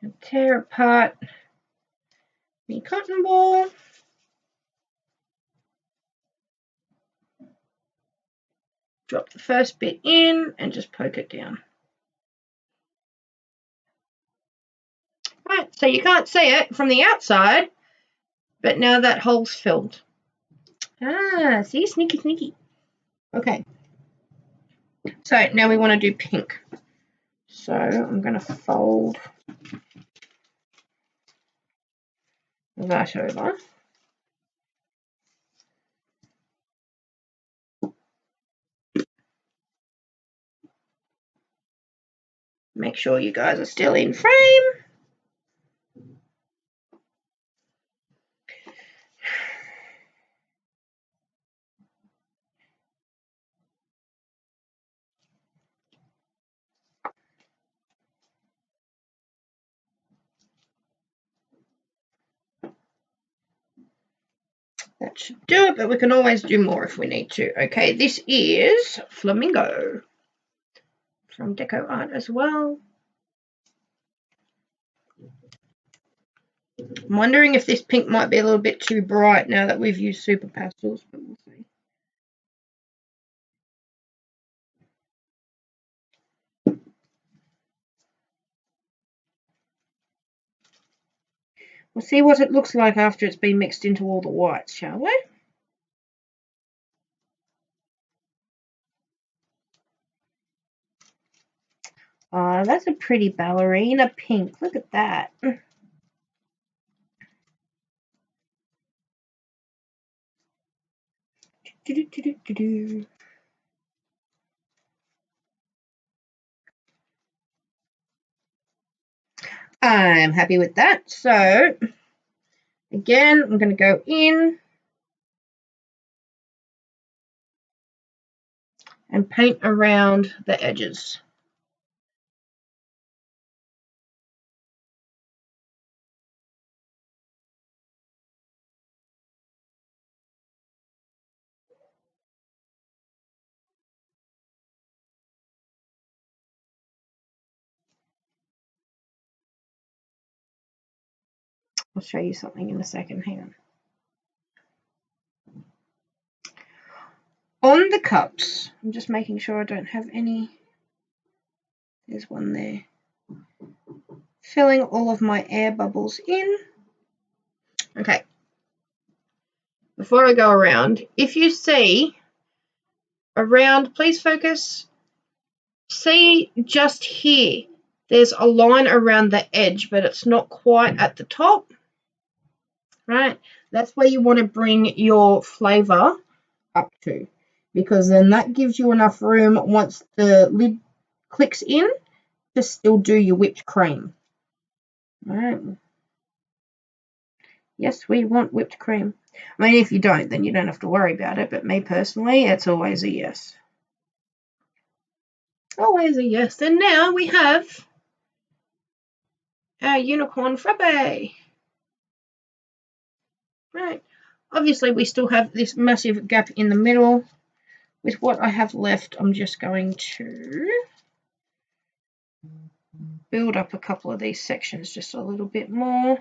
And tear apart the cotton ball. Drop the first bit in and just poke it down. Right, so you can't see it from the outside, but now that hole's filled. Ah, see, sneaky, sneaky. Okay. So now we want to do pink. So I'm going to fold that over. Make sure you guys are still in frame. That should do it, but we can always do more if we need to. Okay, this is Flamingo from Deco Art as well. I'm wondering if this pink might be a little bit too bright now that we've used super pastels, but we'll see. We'll see what it looks like after it's been mixed into all the whites, shall we? Oh, that's a pretty ballerina pink. Look at that. I'm happy with that. So, again, I'm going to go in and paint around the edges. I'll show you something in a second. Hang on. On the cups, I'm just making sure I don't have any. There's one there. Filling all of my air bubbles in. Okay. Before I go around, if you see around, please focus. See just here, there's a line around the edge, but it's not quite at the top. Right? That's where you want to bring your flavor up to, because then that gives you enough room once the lid clicks in to still do your whipped cream. All right. Yes, we want whipped cream. I mean, if you don't, then you don't have to worry about it, but me personally, it's always a yes. Always a yes. And now we have our unicorn frappe. Right. Obviously, we still have this massive gap in the middle. With what I have left, I'm just going to build up a couple of these sections just a little bit more.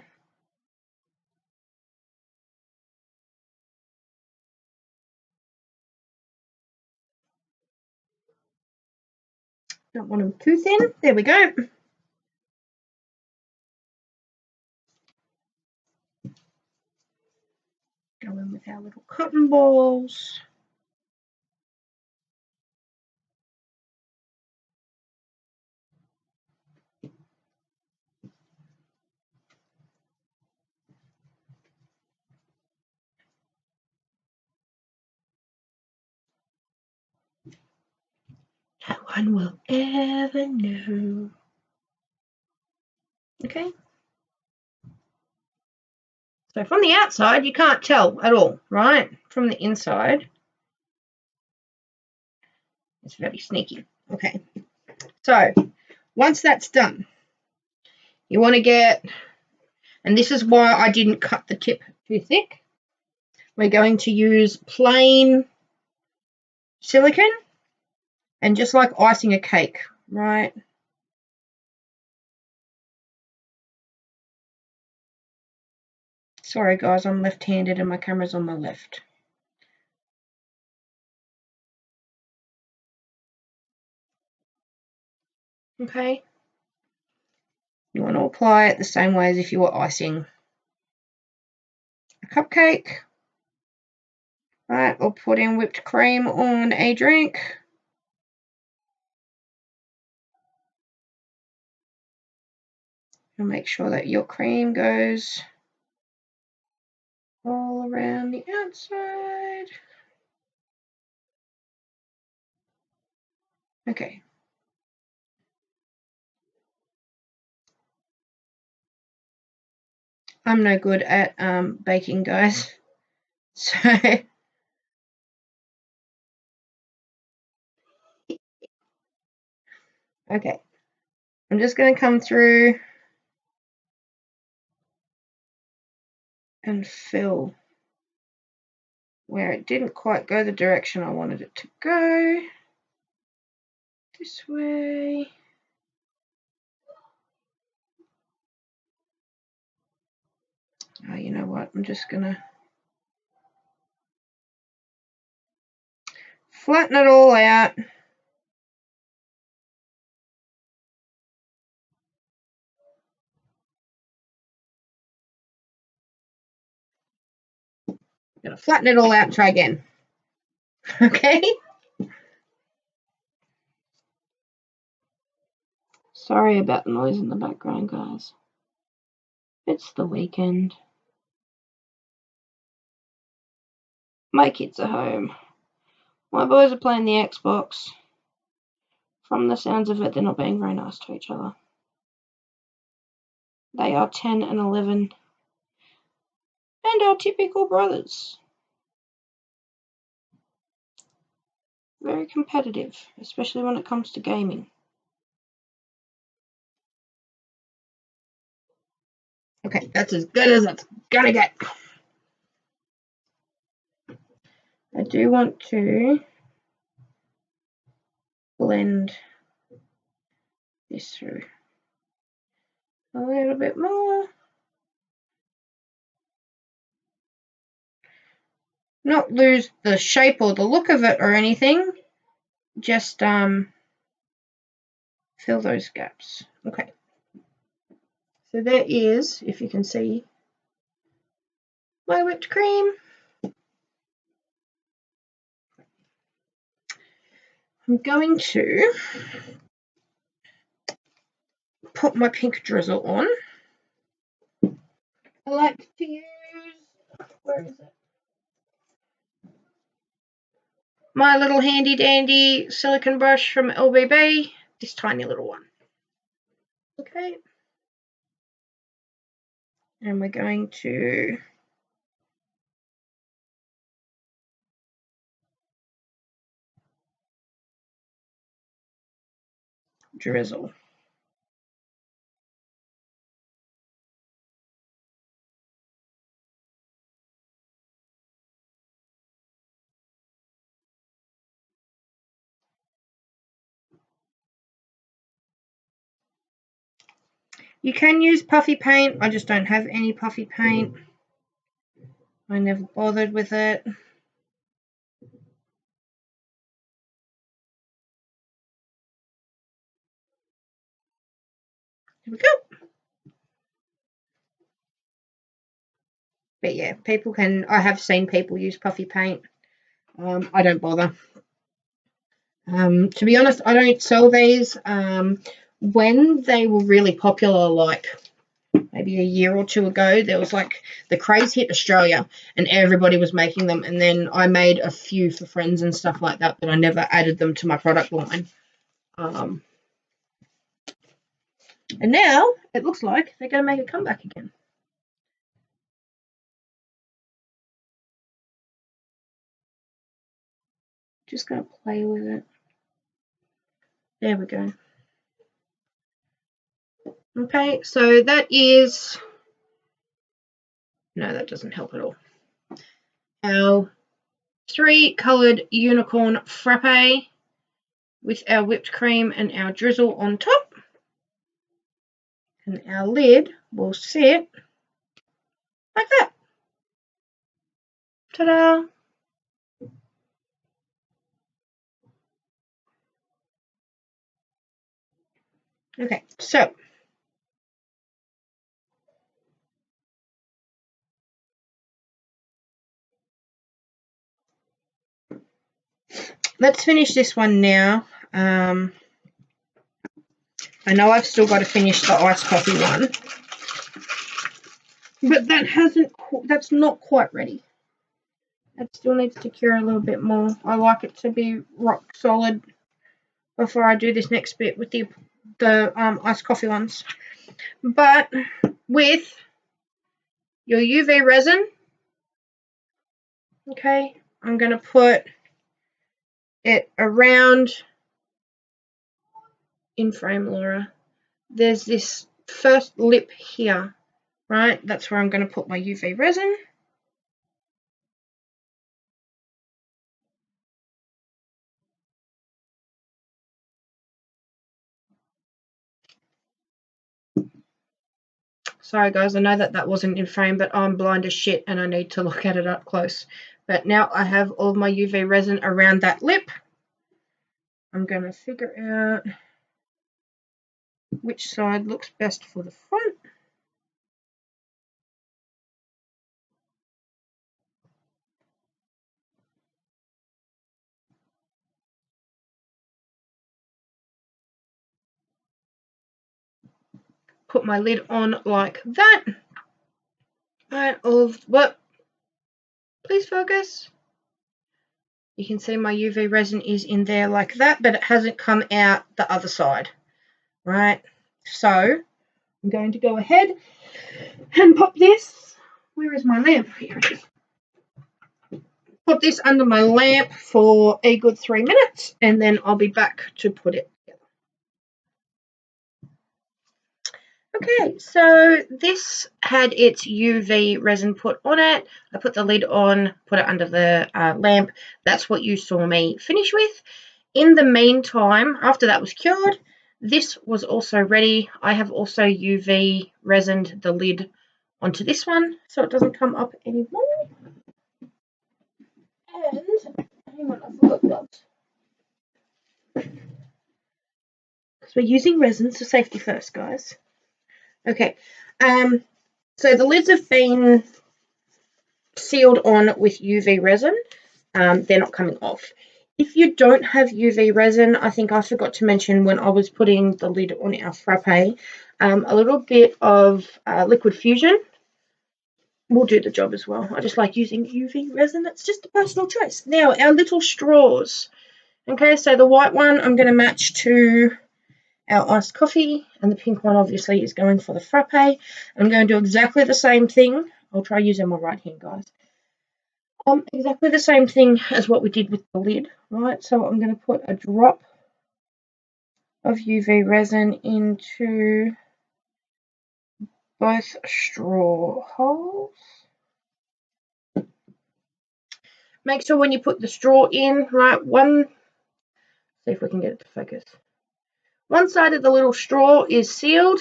Don't want them too thin. There we go. Go in with our little cotton balls. No one will ever know. Okay. So from the outside, you can't tell at all, right? From the inside, it's very sneaky. Okay. So once that's done, you want to get And this is why I didn't cut the tip too thick. We're going to use plain silicone, and just like icing a cake, right? Sorry guys, I'm left-handed and my camera's on my left. Okay. You want to apply it the same way as if you were icing a cupcake. Right, or putting whipped cream on a drink. And make sure that your cream goes all around the outside. Okay. I'm no good at baking, guys. So okay. I'm just going to come through and fill where it didn't quite go the direction I wanted it to go. This way. Oh, you know what? I'm just going to flatten it all out. I'm going to flatten it all out and try again. Okay? Sorry about the noise in the background, guys. It's the weekend. My kids are home. My boys are playing the Xbox. From the sounds of it, they're not being very nice to each other. They are 10 and 11 and are typical brothers. Very competitive, especially when it comes to gaming. Okay, that's as good as it's gonna get. I do want to blend this through a little bit more. Not lose the shape or the look of it or anything. Just fill those gaps. Okay. So there is, if you can see, my whipped cream. I'm going to put my pink drizzle on. I like to use, where is it? My little handy dandy silicone brush from LBB, this tiny little one. Okay. And we're going to drizzle. You can use puffy paint. I just don't have any puffy paint. I never bothered with it. Here we go. But yeah, people can, I have seen people use puffy paint. I don't bother. To be honest, I don't sell these. When they were really popular, like maybe a year or two ago, there was like the craze hit Australia and everybody was making them. And then I made a few for friends and stuff like that, but I never added them to my product line. And now it looks like they're going to make a comeback again. Just going to play with it. There we go. Okay, so that is No, that doesn't help at all. Our 3-coloured unicorn frappe with our whipped cream and our drizzle on top. And our lid will sit like that. Ta-da! Okay, so let's finish this one now. I know I've still got to finish the iced coffee one, but that's not quite ready. It still needs to cure a little bit more. I like it to be rock solid before I do this next bit with the iced coffee ones. But with your UV resin, okay, I'm going to put it around in frame, Laura. There's this first lip here, right? That's where I'm going to put my UV resin. Sorry guys, I know that wasn't in frame, but I'm blind as shit and I need to look at it up close. But now I have all of my UV resin around that lip. I'm going to figure out which side looks best for the front. Put my lid on like that. And what? Please focus. You can see my UV resin is in there like that, but it hasn't come out the other side, right? So I'm going to go ahead and pop this. Where is my lamp? Here it is. Put this under my lamp for a good 3 minutes, and then I'll be back to put it together. Okay, so this had its UV resin put on it. I put the lid on, put it under the lamp. That's what you saw me finish with. In the meantime, after that was cured, this was also ready. I have also UV resined the lid onto this one so it doesn't come up anymore. And hang on, I forgot that. Because we're using resins for safety first, guys. Okay, so the lids have been sealed on with UV resin. They're not coming off. If you don't have UV resin, I think I forgot to mention when I was putting the lid on our frappe, a little bit of liquid fusion will do the job as well. I just like using UV resin. It's just a personal choice. Now, our little straws. Okay, so the white one I'm going to match to our iced coffee, and the pink one obviously is going for the frappe. I'm going to do exactly the same thing. I'll try using my right hand, guys. Exactly the same thing as what we did with the lid, right? So I'm going to put a drop of UV resin into both straw holes. Make sure when you put the straw in, right, see if we can get it to focus. One side of the little straw is sealed.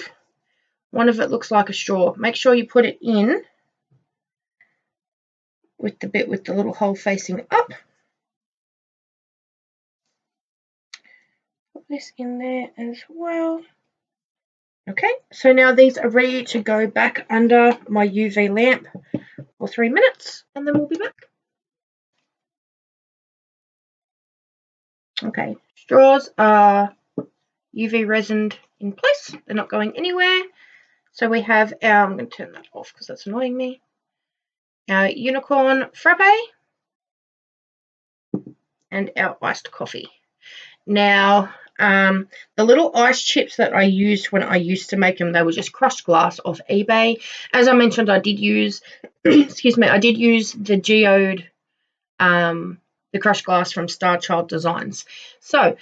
One of it looks like a straw. Make sure you put it in with the bit with the little hole facing up. Put this in there as well. Okay, so now these are ready to go back under my UV lamp for 3 minutes, and then we'll be back. Okay, straws are UV resined in place. They're not going anywhere. So we have our, I'm going to turn that off because that's annoying me, our unicorn frappe and our iced coffee. Now, the little ice chips that I used when I used to make them, they were just crushed glass off eBay. As I mentioned, I did use, excuse me, I did use the geode, the crushed glass from Star Child Designs. So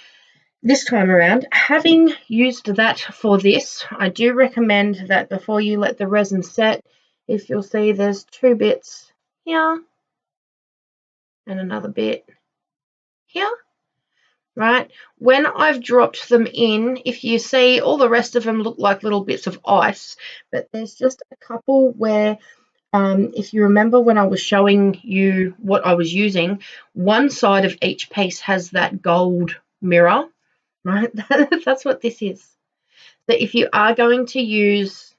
this time around, having used that for this, I do recommend that before you let the resin set, if you'll see there's 2 bits here and another bit here. Right, when I've dropped them in, if you see, all the rest of them look like little bits of ice, but there's just a couple where, if you remember when I was showing you what I was using, one side of each piece has that gold mirror, right? That's what this is. So if you are going to use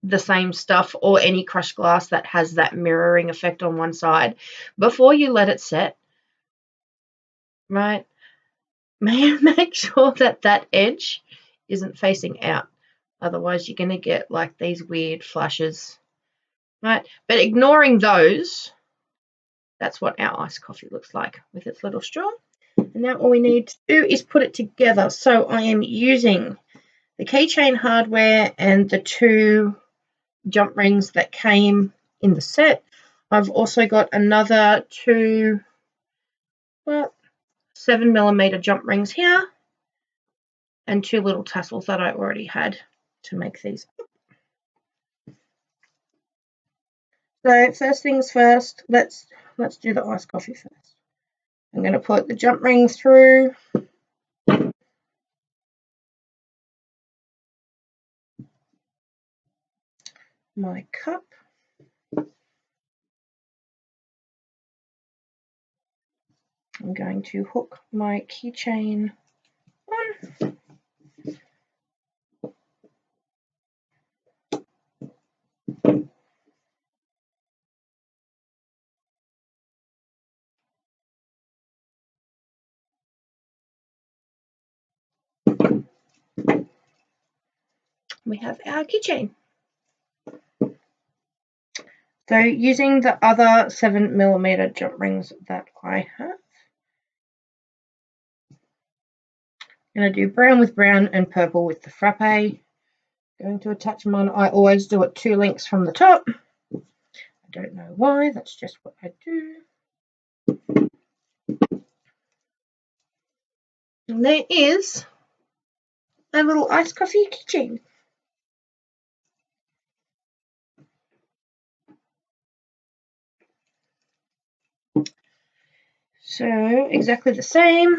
the same stuff or any crushed glass that has that mirroring effect on one side, before you let it set, right, make sure that that edge isn't facing out. Otherwise, you're going to get like these weird flashes, right? But ignoring those, that's what our iced coffee looks like with its little straw. And now all we need to do is put it together. So I am using the keychain hardware and the 2 jump rings that came in the set. I've also got another 2 7mm jump rings here and 2 little tassels that I already had to make these. So first things first, let's do the iced coffee first. I'm going to put the jump ring through. My cup. I'm going to hook my keychain on. We have our keychain. So using the other 7mm jump rings that I have, I'm going to do brown with brown and purple with the frappe. Going to attach mine. I always do it 2 links from the top. I don't know why, that's just what I do. And there is a little iced coffee keychain. So exactly the same.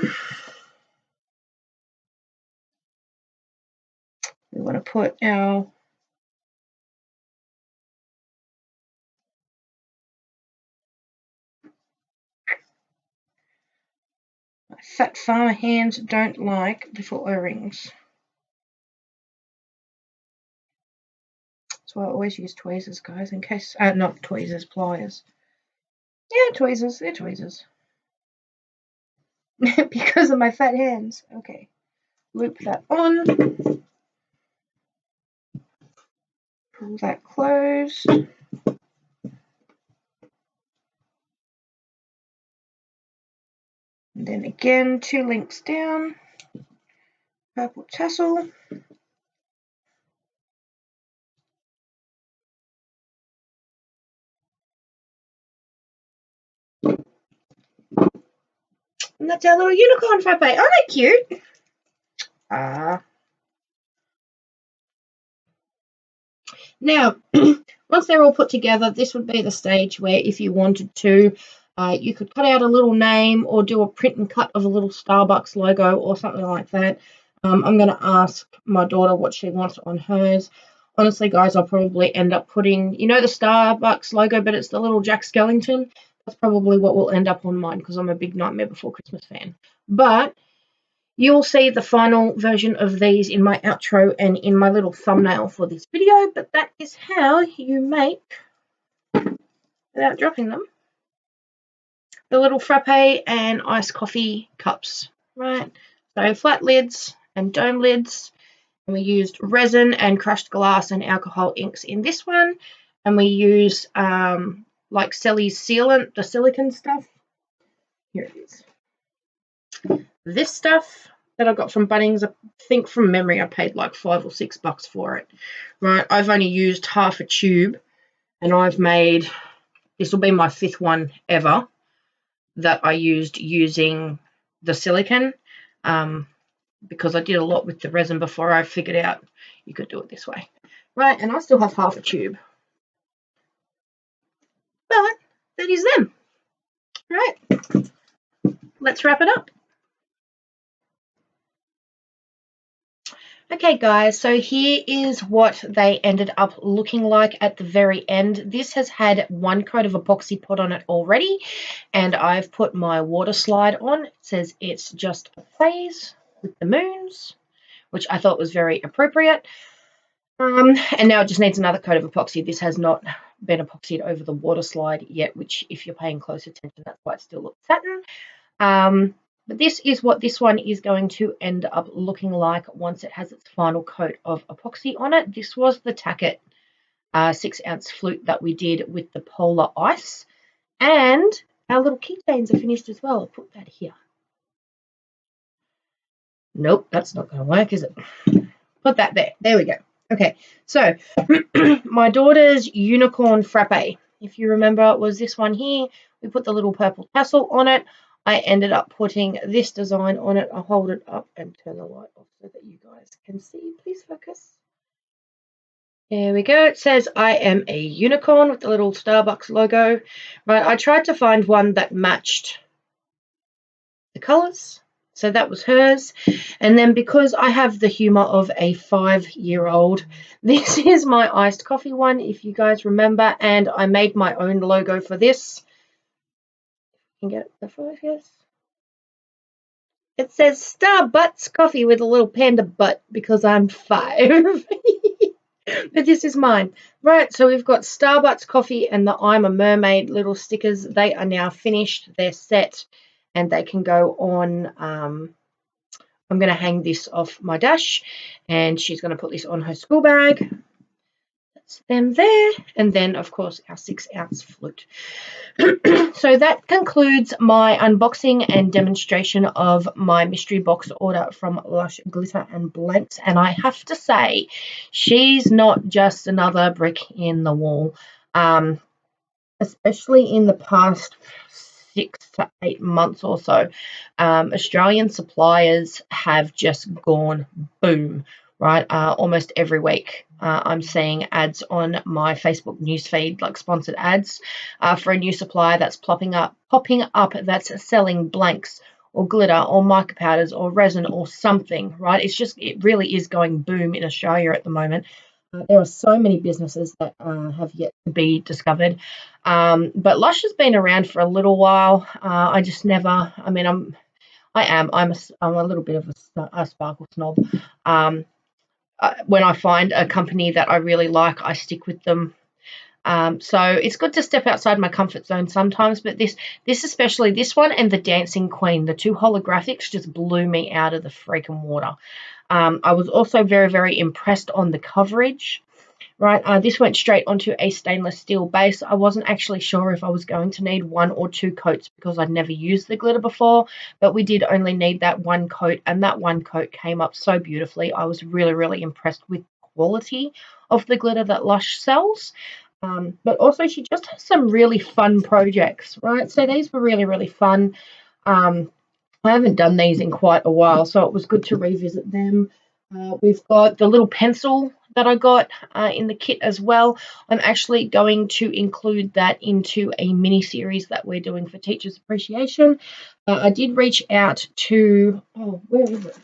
We want to put our fat farmer hands don't like little O-rings. So I always use tweezers, guys, in case, not tweezers, pliers. Yeah, tweezers, they're tweezers. Because of my fat hands. Okay, loop that on. Pull that closed. And then again, 2 links down. Purple tassel. And that's our little unicorn frappe. Aren't they cute? Now, once they're all put together, this would be the stage where if you wanted to, you could cut out a little name or do a print and cut of a little Starbucks logo or something like that. I'm going to ask my daughter what she wants on hers. Honestly, guys, I'll probably end up putting, the Starbucks logo, but it's the little Jack Skellington. That's probably what will end up on mine because I'm a big Nightmare Before Christmas fan. But you'll see the final version of these in my outro and in my little thumbnail for this video, but that is how you make, without dropping them, the little frappe and iced coffee cups, right? So flat lids and dome lids, and we used resin and crushed glass and alcohol inks in this one, and we use like Selly's sealant, the silicone stuff. Here it is. This stuff that I got from Bunnings, I think from memory I paid like $5 or $6 for it. Right, I've only used half a tube, and I've made, this will be my 5th one ever that I used using the silicone, because I did a lot with the resin before I figured out you could do it this way. Right, and I still have half a tube. But that is them. Right, let's wrap it up. Okay guys, so here is what they ended up looking like at the very end. This has had one coat of epoxy put on it already, and I've put my water slide on. It says it's just a phase with the moons, which I thought was very appropriate. And now it just needs another coat of epoxy. This has not been epoxied over the water slide yet, which if you're paying close attention, that's why it still looks satin. But this is what this one is going to end up looking like once it has its final coat of epoxy on it. This was the tack 6-ounce flute that we did with the polar ice. And our little keychains are finished as well. I'll put that here. Nope, that's not going to work, is it? Put that there. There we go. Okay, so my daughter's unicorn frappe. If you remember, it was this one here. We put the little purple tassel on it. I ended up putting this design on it. I'll hold it up and turn the light off so that you guys can see. Please focus. There we go. It says I am a unicorn with the little Starbucks logo. Right, I tried to find one that matched the colours. So that was hers. And then because I have the humour of a 5-year-old, this is my iced coffee one, if you guys remember. And I made my own logo for this. You can get the 5, yes. It says Starbucks coffee with a little panda butt because I'm 5. But this is mine. Right, so we've got Starbucks coffee and the I'm a mermaid little stickers. They are now finished. They're set and they can go on. I'm going to hang this off my dash and she's going to put this on her school bag. That's them there. And then, of course, our 6-ounce flute. So that concludes my unboxing and demonstration of my mystery box order from Lush Glitter and Blanks. And I have to say, she's not just another brick in the wall. Especially in the past 6 to 8 months or so, Australian suppliers have just gone boom, right? Almost every week I'm seeing ads on my Facebook newsfeed, like sponsored ads for a new supplier that's popping up that's selling blanks or glitter or mica powders or resin or something, right? It really is going boom in Australia at the moment. There are so many businesses that have yet to be discovered. But Lush has been around for a little while. I just never, I mean, I'm a little bit of a sparkle snob. When I find a company that I really like, I stick with them. So it's good to step outside my comfort zone sometimes, but this especially, this one and the Dancing Queen, the 2 holographics just blew me out of the freaking water. I was also very, very impressed on the coverage, right? This went straight onto a stainless steel base. I wasn't actually sure if I was going to need 1 or 2 coats because I'd never used the glitter before, but we did only need that 1 coat, and that 1 coat came up so beautifully. I was really, really impressed with the quality of the glitter that Lush sells. But also she just has some really fun projects, right? So these were really, really fun. I haven't done these in quite a while, so it was good to revisit them. We've got the little pencil that I got in the kit as well. I'm actually going to include that into a mini series that we're doing for Teachers Appreciation. I did reach out to, where is it?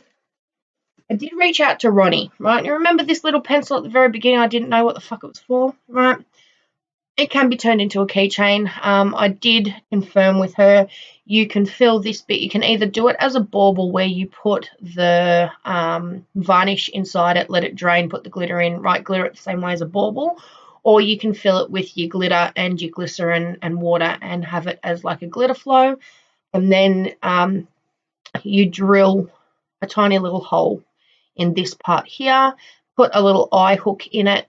I did reach out to Ronni, right? You remember this little pencil at the very beginning? I didn't know what the fuck it was for, right? It can be turned into a keychain. I did confirm with her you can fill this bit. You can either do it as a bauble where you put the varnish inside it, let it drain, put the glitter in, right, glitter it the same way as a bauble, or you can fill it with your glitter and your glycerin and water and have it as like a glitter flow. And then you drill a tiny little hole in this part here, put a little eye hook in it,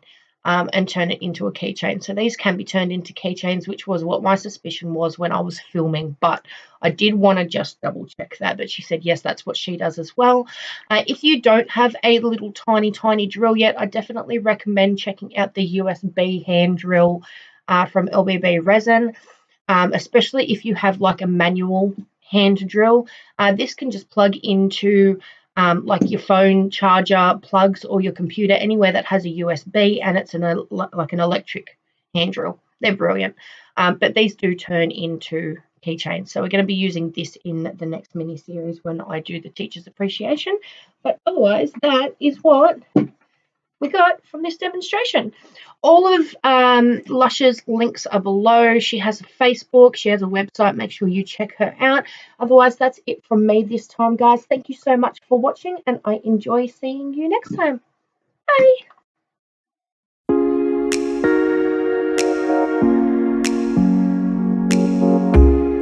and turn it into a keychain. So these can be turned into keychains, which was what my suspicion was when I was filming, but I did want to just double check that. But she said, yes, that's what she does as well. If you don't have a little tiny drill yet, I definitely recommend checking out the USB hand drill from LBB Resin, especially if you have like a manual hand drill. This can just plug into like your phone charger plugs or your computer, anywhere that has a USB, and it's like an electric hand drill, They're brilliant. But these do turn into keychains. So we're going to be using this in the next mini series when I do the teacher's appreciation. But otherwise, that is what we got from this demonstration. All of Lush's links are below. She has a Facebook, she has a website. Make sure you check her out. Otherwise, that's it from me this time, guys. Thank you so much for watching, and I enjoy seeing you next time. Bye.